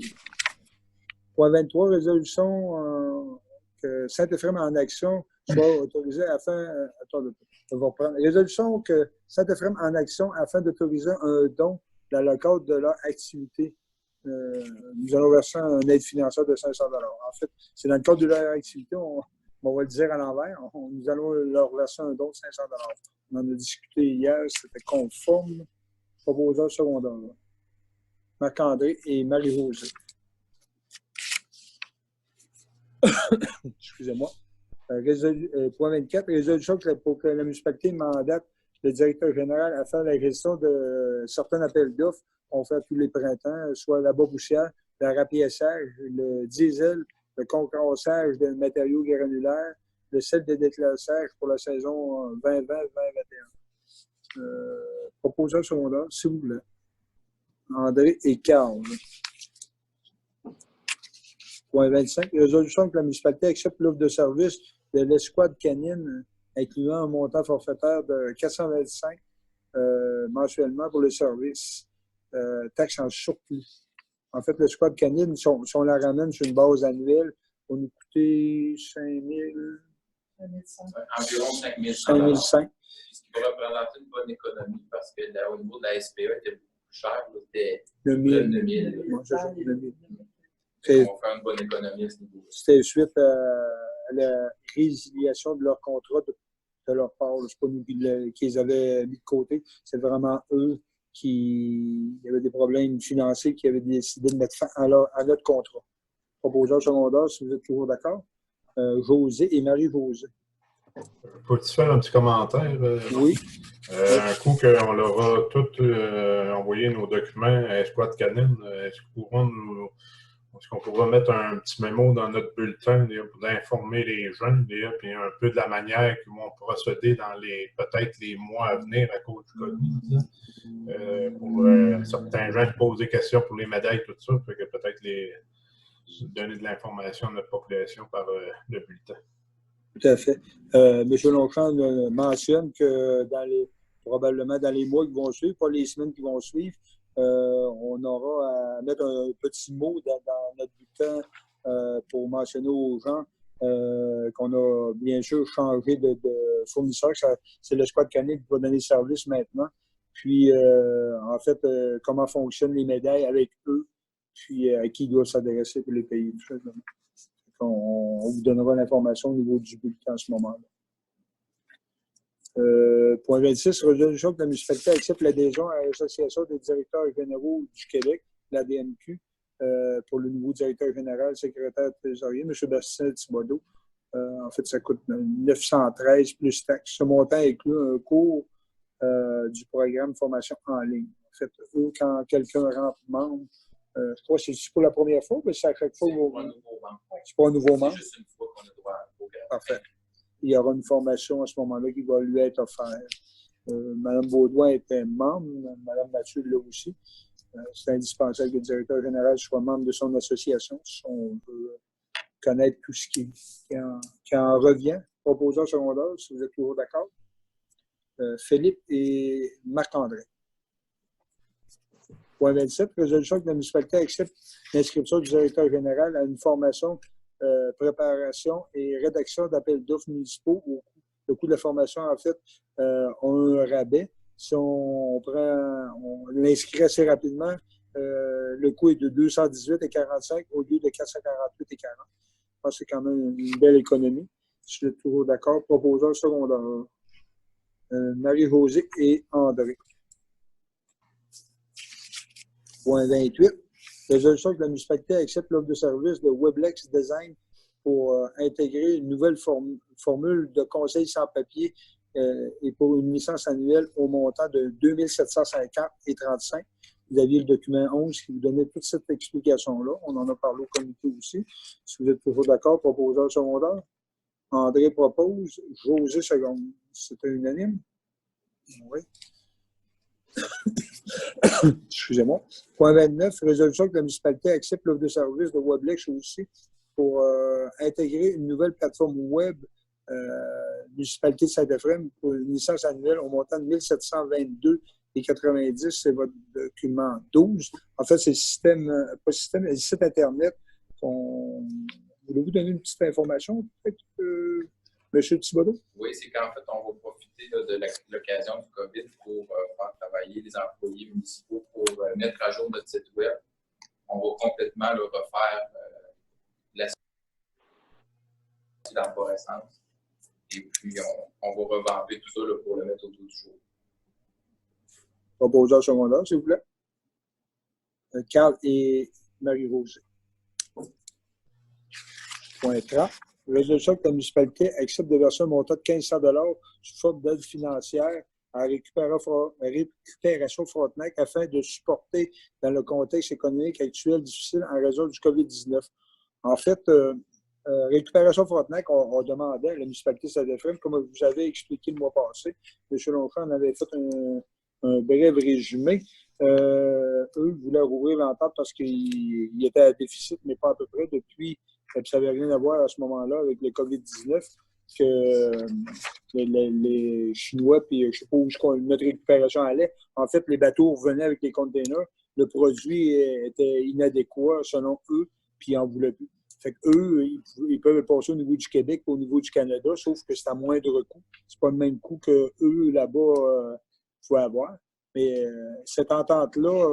Point 23, résolution que Saint-Éphrem en action soit autorisé afin. Attends, je vais reprendre. Résolution que Saint-Éphrem en action afin d'autoriser un don dans le cadre de leur activité. Nous allons verser une aide financière de 500 $. En fait, c'est dans le cadre de leur activité, on va le dire à l'envers, nous allons leur verser un don de 500 $. On en a discuté hier, c'était conforme. Proposeur secondaire. Marc-André et Marie-Josée. Excusez-moi. Point 24, résolution pour que la municipalité mandate le directeur général à faire la gestion de certains appels d'offres qu'on fait tous les printemps, soit la baboussière, le rapiessage, le diesel, le concassage de matériaux granulaires, le sel de déclassage pour la saison 2020-2021. Proposeur secondaire, s'il vous plaît. André et Carl. Point 25. Résolution que la municipalité accepte l'offre de service de l'escouade canine, incluant un montant forfaitaire de 425 mensuellement pour le service. Taxe en surplus. En fait, l'escouade canine, si on la ramène sur une base annuelle, va nous coûter 5 000. Environ 5 5 Ce qui va représenter une bonne économie parce que là, au niveau de la SPE, était beaucoup plus cher. C'était le 1000. 1000. Moi, c'est ça, le 1000. On va faire une bonne économie à ce niveau-là. C'était suite à la résiliation de leur contrat de leur part. C'est pas nous qui les avaient mis de côté. C'est vraiment eux qui avaient des problèmes financiers qui avaient décidé de mettre fin à notre contrat. Proposeur secondaire, si vous êtes toujours d'accord. José et Marie-Josée. Peux-tu faire un petit commentaire? Oui. Un coup qu'on leur a tous envoyé nos documents à Escouade Canine, est-ce qu'on pourra mettre un petit mémo dans notre bulletin pour informer les gens puis un peu de la manière qu'ils vont procéder dans peut-être les mois à venir à cause du COVID. Pour certains gens qui posent des questions pour les médailles, tout ça, fait que peut-être donner de l'information à notre population par le bulletin. Tout à fait. M. Longchamp mentionne que probablement dans les mois qui vont suivre, pas les semaines qui vont suivre, on aura à mettre un petit mot dans notre bulletin pour mentionner aux gens qu'on a bien sûr changé de fournisseur. C'est le Squad Canine qui va donner service maintenant. Puis, en fait, comment fonctionnent les médailles avec eux, puis à qui ils doivent s'adresser pour les payer. On vous donnera l'information au niveau du bulletin à ce moment-là. Point 26, résolution que la municipalité accepte l'adhésion à l'Association des directeurs généraux du Québec, l'ADMQ, pour le nouveau directeur général, secrétaire trésorier, M. Bastien Thibodeau. En fait, ça coûte 913 plus taxes. Ce montant inclut un cours du programme formation en ligne. En fait, eux, quand quelqu'un rentre membre, je crois que c'est pour la première fois, mais c'est à chaque fois. C'est pas un nouveau membre. C'est juste une fois qu'on a droit au programme. Parfait. Il y aura une formation à ce moment-là qui va lui être offerte. Mme Baudouin était membre, Mme Mathieu l'a aussi. C'est indispensable que le directeur général soit membre de son association si on veut connaître tout ce qui en revient. Proposeur secondaire, si vous êtes toujours d'accord. Philippe et Marc-André. Point 27, résolution que la municipalité accepte l'inscription du directeur général à une formation préparation et rédaction d'appels d'offres municipaux. Le coût de la formation, en fait, a un rabais. Si on l'inscrit assez rapidement, le coût est de 218,45 au lieu de 448,40. Je pense que c'est quand même une belle économie. Je suis toujours d'accord. Proposeur secondaire. Marie-Josée et André. Point 28. Résolution que la municipalité accepte l'offre de service de Weblex Design pour intégrer une nouvelle formule de conseil sans papier et pour une licence annuelle au montant de 2 750,35 $. Vous aviez le document 11 qui vous donnait toute cette explication-là. On en a parlé au comité aussi. Si vous êtes toujours d'accord, proposeur secondaire. André propose, José seconde. C'était unanime? Oui. Excusez-moi. Point 29, résolution que la municipalité accepte l'offre de service de Weblex aussi pour intégrer une nouvelle plateforme web municipalité de Saint-Ephraim pour une licence annuelle au montant de 1722,90 $. C'est votre document 12. En fait, c'est le site Internet. Voulez-vous donner une petite information, peut-être, M. Thibodeau? Oui, c'est qu'en fait, on va profiter là, de l'occasion du COVID pour faire travailler les employés municipaux pour mettre à jour notre site web. On va complètement le refaire l'arborescence. Et puis, on va revamper tout ça là, pour le mettre autour du jour. Proposeur secondaire, s'il vous plaît. Carl et Marie-Rose. Point 30. Résolution que la municipalité accepte de verser un montant de 1500 $ sous forme d'aide financière à Récupération Frontenac afin de supporter dans le contexte économique actuel difficile en raison du COVID-19. En fait, Récupération Frontenac, on demandait à la municipalité de Saint-Ephraim, comme vous avez expliqué le mois passé, M. Longchamp en avait fait un bref résumé. Eux voulaient rouvrir l'entente parce qu'ils étaient à déficit, mais pas à peu près depuis, ça n'avait rien à voir à ce moment-là avec le COVID-19, que les Chinois, puis je ne sais pas où notre récupération allait. En fait, les bateaux revenaient avec les containers. Le produit était inadéquat selon eux, puis ils n'en voulaient plus. Fait qu'eux, ils peuvent passer au niveau du Québec ou au niveau du Canada, sauf que c'est à moindre coût. C'est pas le même coût qu'eux, là-bas, pouvaient avoir. Mais cette entente-là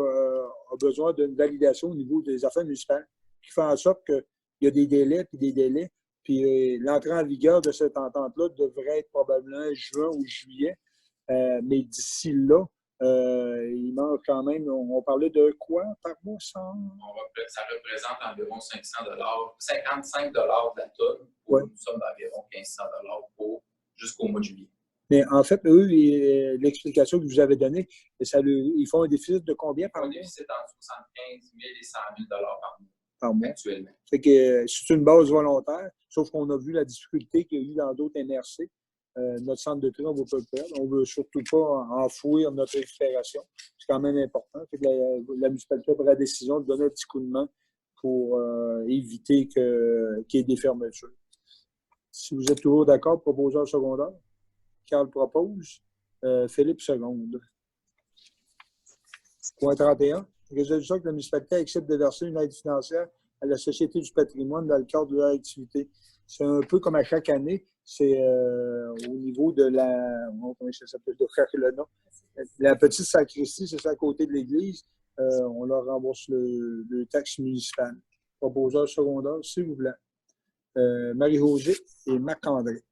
a besoin d'une validation au niveau des affaires municipales qui fait en sorte qu'il y a des délais, puis l'entrée en vigueur de cette entente-là devrait être probablement juin ou juillet. Mais d'ici là, il manque quand même, on parlait de quoi par mois? Ça représente environ 500 $, 55 $ de la tonne. Ouais. Nous sommes d'environ 1500 $ jusqu'au mois de juillet. Mais en fait, eux, l'explication que vous avez donnée, ils font un déficit de combien par mois? Un déficit entre 75 000 et 100 000 $ par mois. Actuellement. Fait que c'est une base volontaire, sauf qu'on a vu la difficulté qu'il y a eu dans d'autres MRC. Notre centre de tri, on ne veut pas le perdre. On ne veut surtout pas enfouir notre récupération. C'est quand même important. Fait que la municipalité a pris la décision de donner un petit coup de main pour éviter qu'il y ait des fermetures. Si vous êtes toujours d'accord, proposeur secondaire. Carl propose. Philippe seconde. Point 31. Résolution que la municipalité accepte de verser une aide financière à la Société du patrimoine dans le cadre de leur activité. C'est un peu comme à chaque année. C'est au niveau de comment ça s'appelle? Le nom. La petite sacristie, c'est ça à côté de l'église. On leur rembourse le taxe municipale. Proposeur secondaire, s'il vous plaît. Marie-Josée et Marc-André.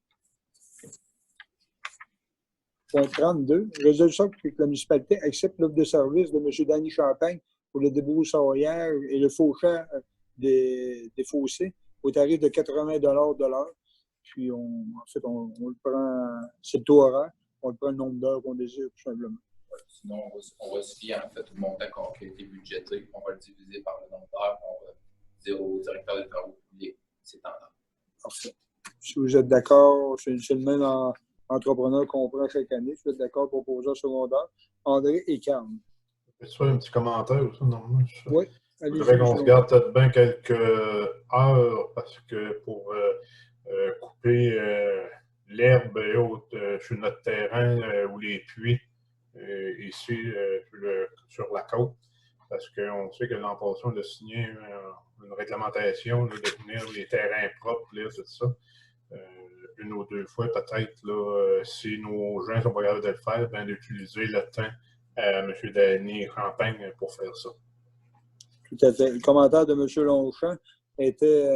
Point 32. Résolution que la municipalité accepte l'offre de service de M. Danny Champagne pour le débroussaillage et le fauchage des fossés au tarif de 80 $ de l'heure. Puis, on le prend, c'est le taux horaire, on le prend le nombre d'heures qu'on désire, tout simplement. Ouais, sinon, on va se fier en fait au montant qui a été budgété, on va le diviser par le nombre d'heures, on va dire au directeur des travaux publics, c'est tendance. Parfait. Si vous êtes d'accord, c'est le même entrepreneur qu'on prend chaque année. Si vous êtes d'accord, proposeur secondaire. André et Carl. Peux-tu faire un petit commentaire aussi, normalement? Oui. Je voudrais qu'on se garde peut-être bien quelques heures parce que pour couper l'herbe et autres sur notre terrain ou les puits ici sur la côte, parce qu'on sait que l'an passé, on a signé une réglementation là, de tenir les terrains propres, là, tout ça. Une ou deux fois, peut-être, si nos gens sont pas capables de le faire, ben, d'utiliser le temps à M. Danny Champagne pour faire ça. Tout à fait. Le commentaire de M. Longchamp était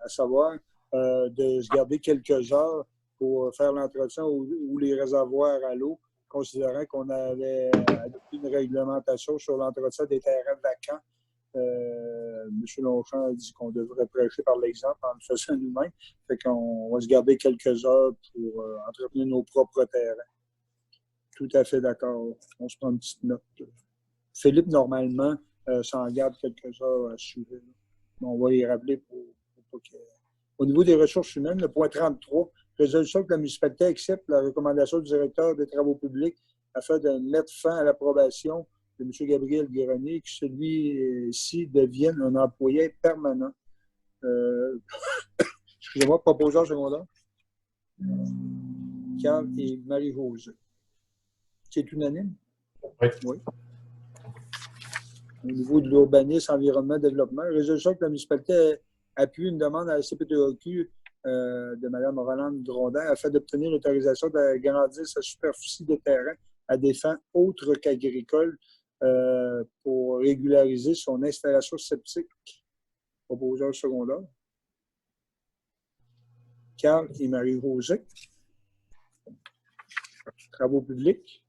à savoir de se garder quelques heures pour faire l'entretien ou les réservoirs à l'eau, considérant qu'on avait adopté une réglementation sur l'entretien des terrains vacants M. Longchamp a dit qu'on devrait prêcher par l'exemple en le faisant nous-mêmes. Fait qu'on va se garder quelques heures pour entretenir nos propres terrains. Tout à fait d'accord. On se prend une petite note. Philippe, normalement, s'en garde quelques heures à suivre. On va y rappeler pour pas que... Au niveau des ressources humaines, le point 33, résolution que la municipalité accepte la recommandation du directeur des travaux publics afin de mettre fin à l'approbation de M. Gabriel Guéronnier, que celui-ci devienne un employé permanent. Excusez-moi, proposeur secondaire. Carl et Marie-Rose. C'est unanime? Oui. Oui. Au niveau de l'urbanisme, environnement, développement, résolution que la municipalité appuie une demande à la CPTEQ de Mme Rolande Grondin afin d'obtenir l'autorisation d'agrandir sa superficie de terrain à des fins autres qu'agricoles pour régulariser son installation septique. Proposeur secondaire. Carl et Marie-Rosée. Travaux publics.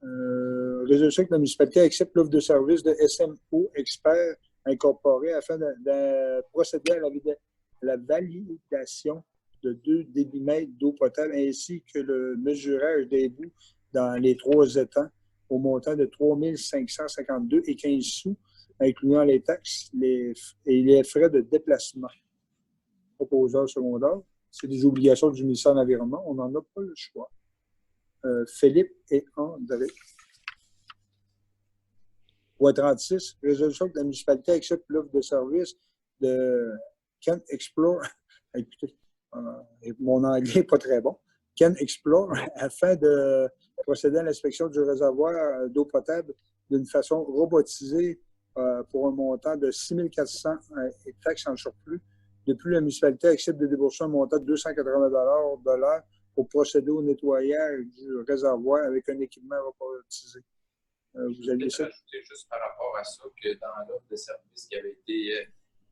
Résolution que la municipalité accepte l'offre de service de SMO Expert incorporé afin de procéder à la validation de 2 débitmètres d'eau potable ainsi que le mesurage des boues dans les 3 étangs au montant de 3 552,15 sous, incluant les taxes et les frais de déplacement. Proposeur secondaire, c'est des obligations du ministère de l'Environnement. On n'en a pas le choix. Philippe et André. Point 36, résolution que la municipalité accepte l'offre de service de Ken Explore. Écoutez, mon anglais n'est pas très bon. Ken Explore afin de procéder à l'inspection du réservoir d'eau potable d'une façon robotisée pour un montant de 6 400 et taxes en surplus. De plus, la municipalité accepte de débourser un montant de 280 $ de l'heure pour procéder au nettoyage du réservoir avec un équipement robotisé. Vous aviez ça? C'est juste par rapport à ça que dans l'offre de service qui avait été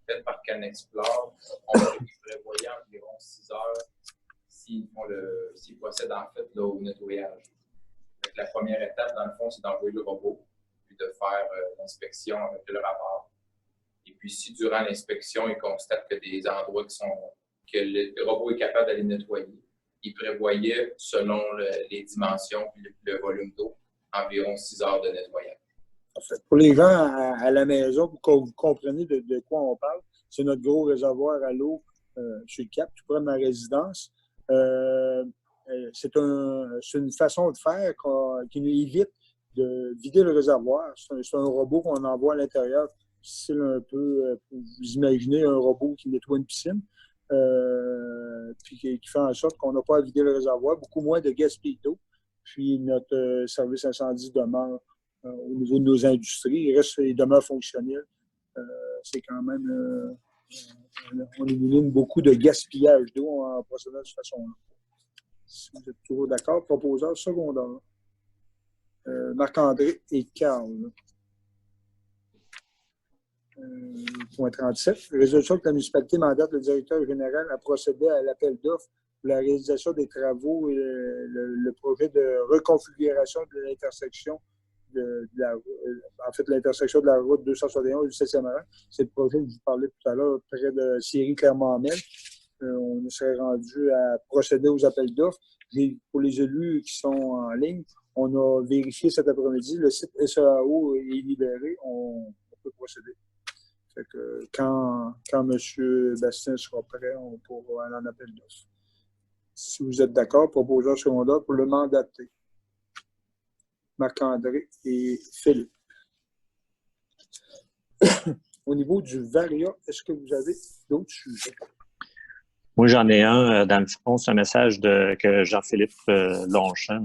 faite par CanExplore, on prévoyait environ 6 heures s'ils procèdent en fait là, au nettoyage. Donc, la première étape, dans le fond, c'est d'envoyer le robot puis de faire l'inspection avec le rapport. Et puis, si durant l'inspection, ils constatent que des endroits que le robot est capable d'aller nettoyer, il prévoyait, selon les dimensions et le volume d'eau, environ 6 heures de nettoyage. En fait, pour les gens à la maison, pour que vous compreniez de quoi on parle, c'est notre gros réservoir à l'eau sur le Cap, tout près de ma résidence. C'est une façon de faire qui nous évite de vider le réservoir. C'est un robot qu'on envoie à l'intérieur. C'est un peu, vous imaginez un robot qui nettoie une piscine. Puis qui fait en sorte qu'on n'a pas à vider le réservoir, beaucoup moins de gaspillage d'eau. Puis notre service incendie demeure au niveau de nos industries, il demeure fonctionnel. C'est quand même, on élimine beaucoup de gaspillage d'eau en procédant de cette façon-là. Si vous êtes toujours d'accord, proposeur secondaire. Marc-André et Carl. Point 37. Résolution que la municipalité mandate le directeur général à procéder à l'appel d'offres pour la réalisation des travaux et le projet de reconfiguration de l'intersection l'intersection de la route 271 du 7e rang. C'est le projet que je vous parlais tout à l'heure, près de Sierry-Clermont-Amel. On serait rendu à procéder aux appels d'offres. Pour les élus qui sont en ligne, on a vérifié cet après-midi, le site SEAO est libéré, on peut procéder. Fait que quand M. Bastien sera prêt, on pourra aller en appel d'offres. Si vous êtes d'accord, proposeur secondaire pour le mandater. Marc-André et Philippe. Au niveau du VARIA, est-ce que vous avez d'autres sujets? Moi, j'en ai un. Dans le fond, c'est un message que Jean-Philippe Longchamp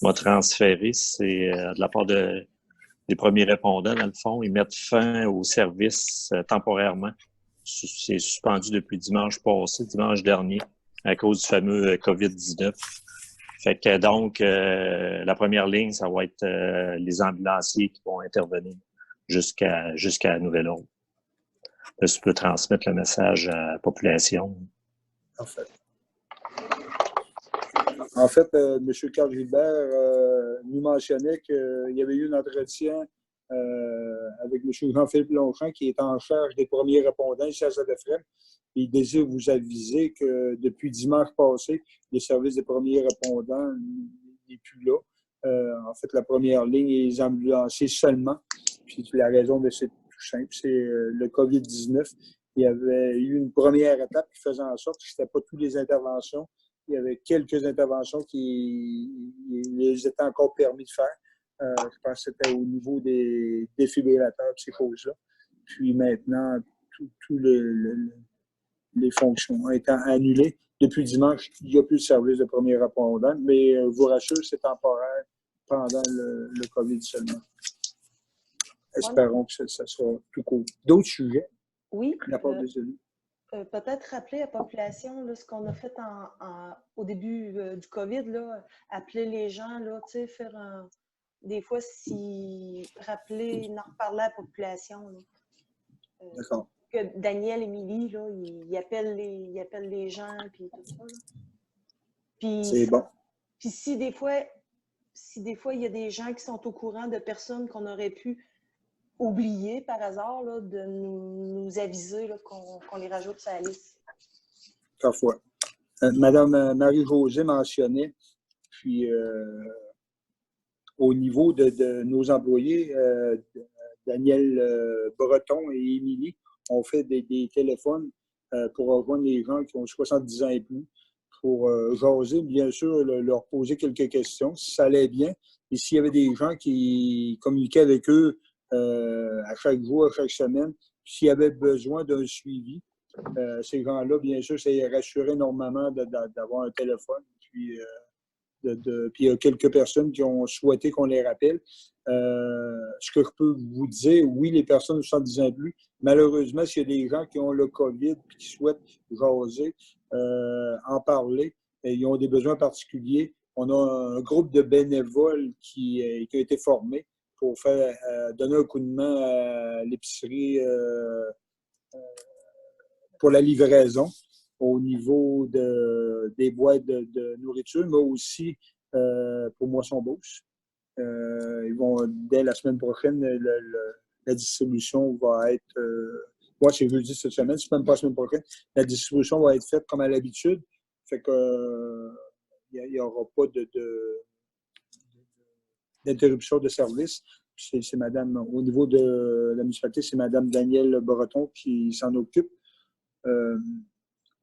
m'a transféré. C'est de la part des premiers répondants, dans le fond. Ils mettent fin au service temporairement. C'est suspendu depuis dimanche passé, dimanche dernier, à cause du fameux COVID-19. Fait que donc, la première ligne, ça va être les ambulanciers qui vont intervenir jusqu'à nouvel ordre. Là, tu peux transmettre le message à la population. En fait, M. Carl Gilbert nous mentionnait qu'il y avait eu un entretien avec M. Jean-Philippe Longchamp, qui est en charge des premiers répondants ici à ZFM. Il désire vous aviser que depuis dimanche passé, les services des premiers répondants n'est plus là. En fait, la première ligne est les ambulanciers seulement. Puis la raison de c'est tout simple, c'est le COVID-19. Il y avait eu une première étape qui faisait en sorte que ce n'était pas toutes les interventions. Il y avait quelques interventions qui les étaient encore permis de faire. Je pense que c'était au niveau des défibrillateurs, ces choses-là. Puis maintenant, tous les fonctions ont été annulées. Depuis dimanche, il n'y a plus de service de premier répondant, mais je vous rassure, c'est temporaire pendant le COVID seulement. Espérons que ça sera tout court. D'autres sujets? Oui. La part des élus. Peut-être rappeler à la population là, ce qu'on a fait au début du COVID, là, appeler les gens, là, faire des fois, rappeler, en reparler à la population. D'accord. Que Daniel, Émilie, là, il appelle les gens, puis tout ça. Puis, c'est bon. Puis si des fois, il y a des gens qui sont au courant de personnes qu'on aurait pu oublier par hasard, là, de nous aviser là, qu'on les rajoute sur la liste. Parfois. Madame Marie-Josée mentionnait, puis au niveau de nos employés, Daniel Breton et Émilie ont fait des téléphones pour rejoindre les gens qui ont 70 ans et plus, pour jaser, bien sûr, leur poser quelques questions, si ça allait bien. Et s'il y avait des gens qui communiquaient avec eux à chaque jour, à chaque semaine, s'il y avait besoin d'un suivi, ces gens-là, bien sûr, ça les rassurait énormément d'avoir un téléphone. Puis il y a quelques personnes qui ont souhaité qu'on les rappelle. Ce que je peux vous dire, oui, les personnes de 70 ans et plus, malheureusement, s'il y a des gens qui ont le COVID et qui souhaitent jaser, en parler, et ils ont des besoins particuliers, on a un groupe de bénévoles qui a été formé pour faire donner un coup de main à l'épicerie pour la livraison au niveau des boîtes de nourriture, mais aussi pour Moisson-Beauce. Ils vont, dès la semaine prochaine, la distribution va être... moi, c'est jeudi cette semaine, c'est même pas la semaine prochaine. La distribution va être faite comme à l'habitude. Fait que il n'y aura pas d'interruption de service. C'est madame, au niveau de la municipalité, c'est madame Danielle Breton qui s'en occupe.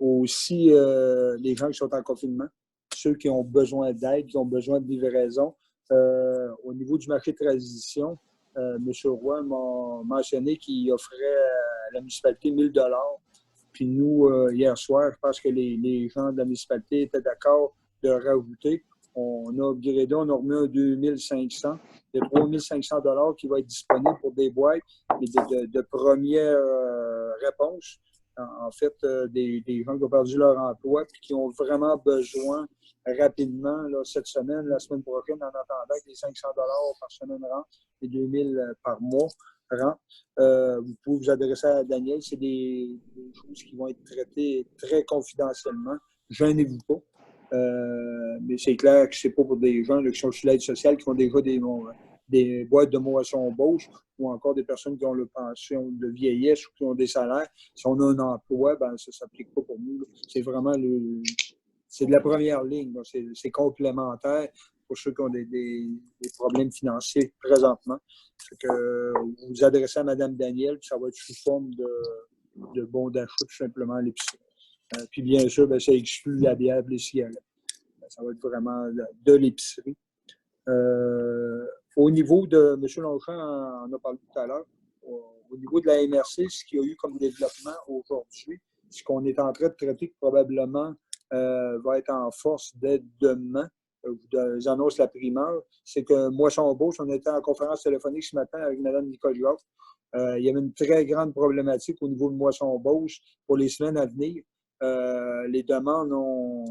Aussi, les gens qui sont en confinement, ceux qui ont besoin d'aide, qui ont besoin de livraison. Au niveau du marché de transition, M. Roy m'a mentionné qu'il offrait à la municipalité 1 000 $. Puis nous, hier soir, je pense que les gens de la municipalité étaient d'accord de rajouter. On a upgradé, on a remis un 2 500. Il y a 3 500 $ qui va être disponible pour des boîtes de première réponse. En fait, des gens qui ont perdu leur emploi et qui ont vraiment besoin rapidement, là, cette semaine, la semaine prochaine, en attendant que les 500 $ par semaine rentrent, les 2 000 par mois rentrent. Vous pouvez vous adresser à Daniel. C'est des choses qui vont être traitées très confidentiellement. Gênez-vous pas. Mais c'est clair que c'est pas pour des gens là, qui sont sur l'aide sociale, qui ont déjà des boîtes de Moisson-Beauce ou encore des personnes qui ont le pension de vieillesse ou qui ont des salaires. Si on a un emploi, ben, ça ne s'applique pas pour nous. C'est vraiment c'est de la première ligne. C'est complémentaire pour ceux qui ont des problèmes financiers présentement. Vous vous adressez à Mme Daniel, puis ça va être sous forme de bons d'achat tout simplement à l'épicerie. Puis bien sûr, ben, ça exclut la bière et les cigarettes. Ça va être vraiment de l'épicerie. Au niveau de M. Longchamp, on en a parlé tout à l'heure, au niveau de la MRC, ce qu'il y a eu comme développement aujourd'hui, ce qu'on est en train de traiter probablement va être en force dès demain, je vous annonce la primeur, c'est que Moisson-Beauce, on était en conférence téléphonique ce matin avec Mme Nicole Joffre. Il y avait une très grande problématique au niveau de Moisson-Beauce pour les semaines à venir. Les demandes ont,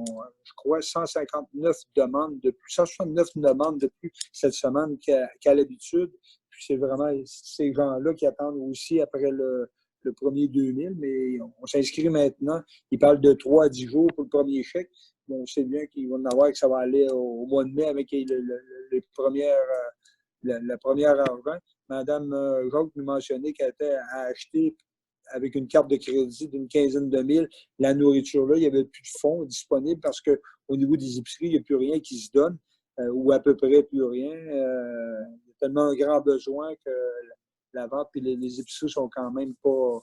je crois, 159 demandes de plus, 169 demandes de plus cette semaine qu'à l'habitude. Puis c'est vraiment ces gens-là qui attendent aussi après le premier 2000, mais on s'inscrit maintenant. Ils parlent de 3 à 10 jours pour le premier chèque. Bon, on sait bien qu'ils vont en avoir que ça va aller au mois de mai avec les premières le premier argent. Mme Jacques nous mentionnait qu'elle était à acheter avec une carte de crédit d'une quinzaine de mille la nourriture là. Il n'y avait plus de fonds disponibles parce qu'au niveau des épiceries, il n'y a plus rien qui se donne, ou à peu près plus rien. Il y a tellement un grand besoin que la vente et les épiceries sont quand même pas...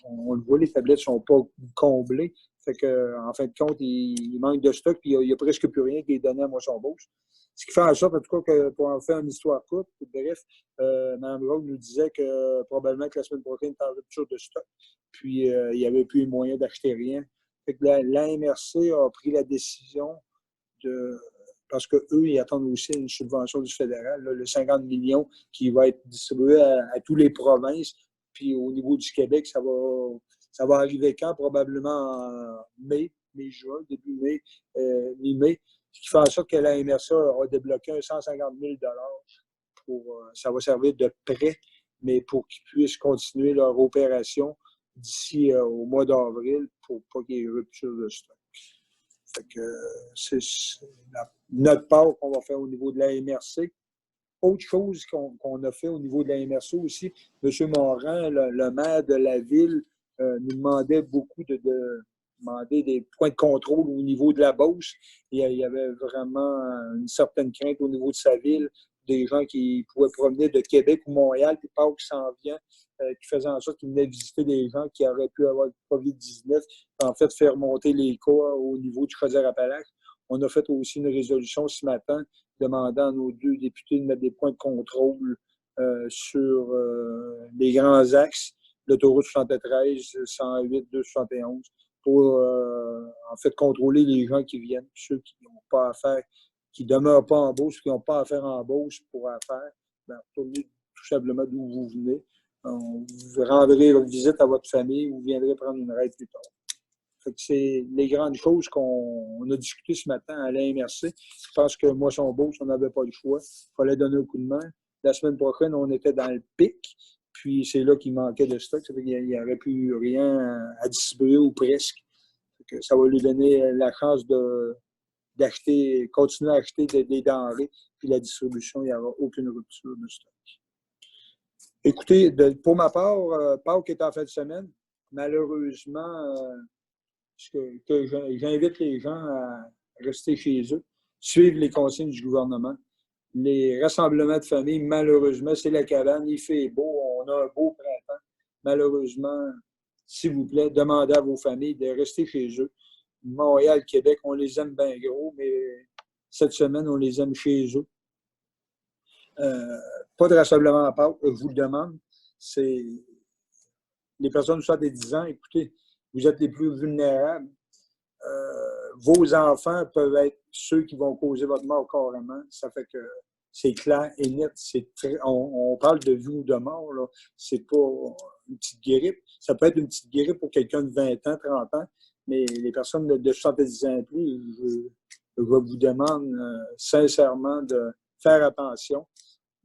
on le voit, les tablettes ne sont pas comblées. Fait que, en fin de compte, il manque de stock puis il n'y a presque plus rien qui est donné à Moisson-Beauce. Ce qui fait en sorte, en tout cas, que pour en faire une histoire courte, bref, Mme Rogue nous disait que probablement que la semaine prochaine, il y avait rupture de stock. Puis, il n'y avait plus les moyens d'acheter rien. Fait que la MRC a pris la décision de... Parce qu'eux, ils attendent aussi une subvention du fédéral, là, le 50 millions qui va être distribué à toutes les provinces. Puis au niveau du Québec, ça va arriver quand? Probablement en mai-juin, début mai, mi-mai. Ce qui fait en sorte que la MRC a débloqué un 150 000 ça va servir de prêt, mais pour qu'ils puissent continuer leur opération d'ici au mois d'avril pour pas qu'il y ait rupture de stock. Fait que c'est notre part qu'on va faire au niveau de la MRC. Autre chose qu'on a fait au niveau de la MRC aussi, M. Morin, le maire de la ville, nous demandait beaucoup demander des points de contrôle au niveau de la Beauce. Il y avait vraiment une certaine crainte au niveau de sa ville, des gens qui pouvaient provenir de Québec ou Montréal, puis Pâques qui s'en vient, qui faisaient en sorte qu'ils venaient visiter des gens qui auraient pu avoir le COVID-19, en fait, faire monter les cas au niveau du Chaudière-Appalaches. On a fait aussi une résolution ce matin demandant à nos deux députés de mettre des points de contrôle sur les grands axes, l'autoroute 73, 108, 271, pour en fait contrôler les gens qui viennent, ceux qui n'ont pas affaire, qui ne demeurent pas en Beauce, qui n'ont pas affaire en Beauce pour affaire, bien, retournez tout simplement d'où vous venez. Vous rendrez votre visite à votre famille, vous viendrez prendre une raide plus tard. Fait que c'est les grandes choses qu'on a discutées ce matin à l'AMRC. Je pense que Moisson-Beauce, on n'avait pas le choix. Il fallait donner un coup de main. La semaine prochaine, on était dans le pic, puis c'est là qu'il manquait de stock. Ça fait qu'il n'y aurait plus rien à distribuer ou presque. Fait que ça va lui donner la chance d'acheter, continuer à acheter des denrées, puis la distribution, il n'y aura aucune rupture de stock. Écoutez, pour ma part, Pâques est en fin de semaine. Malheureusement, j'invite les gens à rester chez eux, suivre les consignes du gouvernement. Les rassemblements de famille, malheureusement, c'est la cabane, il fait beau, on a un beau printemps. Malheureusement, s'il vous plaît, demandez à vos familles de rester chez eux. Montréal, Québec, on les aime bien gros, mais cette semaine, on les aime chez eux. Pas de rassemblement à part, je vous le demande. C'est les personnes de 70 ans, écoutez, vous êtes les plus vulnérables. Vos enfants peuvent être ceux qui vont causer votre mort carrément. Ça fait que c'est clair et net. On parle de vie ou de mort, là. C'est pas une petite grippe. Ça peut être une petite grippe pour quelqu'un de 20 ans, 30 ans, mais les personnes de 70 ans et plus, je vous demande sincèrement de faire attention.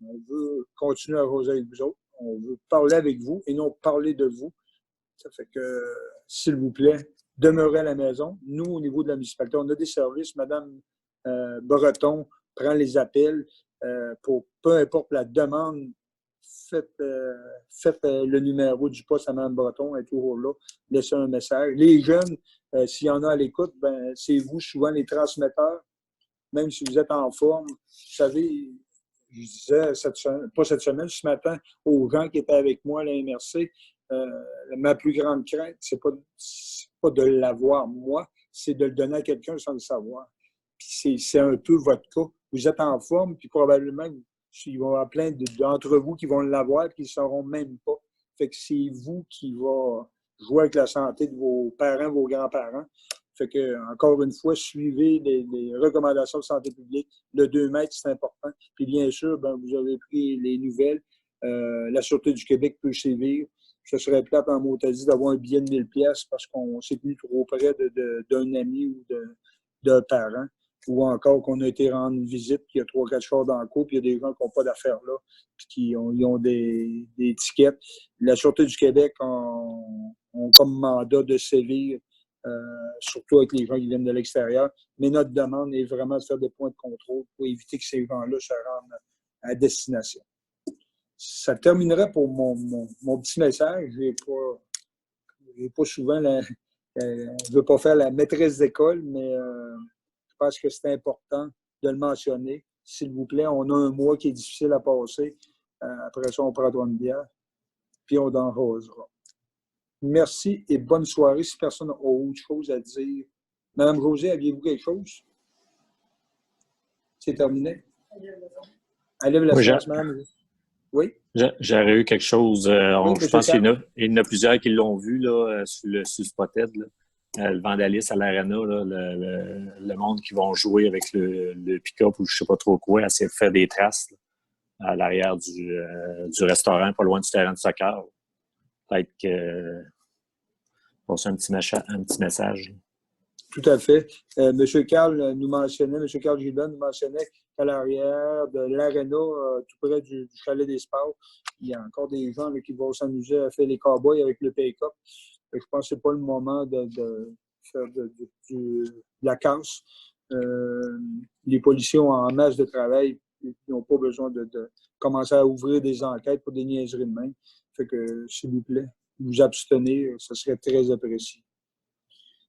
On veut continuer à causer avec vous autres. On veut parler avec vous et non parler de vous. Ça fait que, s'il vous plaît, demeurez à la maison. Nous, au niveau de la municipalité, on a des services. Madame Breton prend les appels pour peu importe la demande. Faites le numéro du poste à Mme Breton, elle est toujours là. Laissez un message. Les jeunes, s'il y en a à l'écoute, ben, c'est vous souvent les transmetteurs. Même si vous êtes en forme. Vous savez, je disais, pas cette semaine, ce matin, aux gens qui étaient avec moi à la MRC, ma plus grande crainte, c'est pas de l'avoir moi, c'est de le donner à quelqu'un sans le savoir. Puis c'est un peu votre cas. Vous êtes en forme, puis probablement, il va y avoir plein d'entre vous qui vont l'avoir et qui ne le sauront même pas. Fait que c'est vous qui va jouer avec la santé de vos parents, vos grands-parents. Fait que, encore une fois, suivez les recommandations de santé publique. Le 2 mètres, c'est important. Puis bien sûr, ben, vous avez pris les nouvelles. La Sûreté du Québec peut sévir. Ce serait plate en Montasie d'avoir un billet de 1000 pièces parce qu'on s'est tenu trop près d'un ami ou d'un parent. Ou encore qu'on a été rendre une visite, puis il y a 3-4 chars dans le cours, puis il y a des gens qui n'ont pas d'affaires là, puis qui ont des étiquettes. La Sûreté du Québec ont comme mandat de sévir surtout avec les gens qui viennent de l'extérieur. Mais notre demande est vraiment de faire des points de contrôle pour éviter que ces gens-là se rendent à destination. Ça terminerait pour mon petit message. Je n'ai pas souvent je ne veux pas faire la maîtresse d'école, mais je pense que c'est important de le mentionner. S'il vous plaît, on a un mois qui est difficile à passer. Après ça, on prendra une bière, puis on en rasera. Merci et bonne soirée. Si personne n'a autre chose à dire. Madame Josée, aviez-vous quelque chose? C'est terminé? Elle lève la séance, madame. Oui? J'aurais eu quelque chose. Oui, je pense qu'il y en a plusieurs qui l'ont vu là, sur Spotted. Là. Le vandalisme à l'Arena, le monde qui vont jouer avec le pick-up ou je ne sais pas trop quoi, essayer de faire des traces là, à l'arrière du restaurant, pas loin du terrain de soccer. Peut-être que passer un petit message. Tout à fait. M. Carl nous mentionnait, M. Carl Gilbert nous mentionnait qu'à l'arrière de l'Arena, tout près du chalet des sports, il y a encore des gens là, qui vont s'amuser à faire les cow-boys avec le pick-up. Je pense que ce n'est pas le moment de faire de la casse. Les policiers ont en masse de travail. Ils n'ont pas besoin de commencer à ouvrir des enquêtes pour des niaiseries de même. Fait que, s'il vous plaît, vous abstenez, ce serait très apprécié.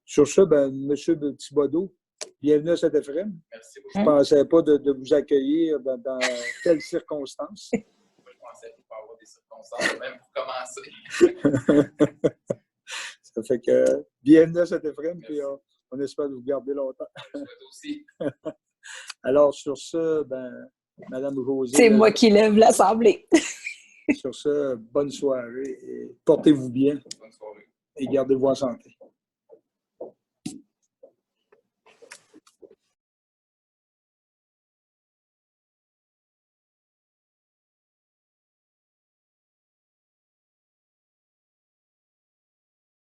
Sur ça, M. Thibodeau, bienvenue à cette FM. Merci beaucoup. Je ne pensais pas de vous accueillir dans telles circonstances. Je pensais qu'il peut y avoir des circonstances, même pour commencer. Ça fait que bienvenue à cette FM, puis on espère vous garder longtemps. Je souhaite aussi. Alors, sur ce, Mme Josée... C'est moi qui lève l'Assemblée. Sur ce, bonne soirée et portez-vous bien. Bonne soirée. Et gardez-vous en santé.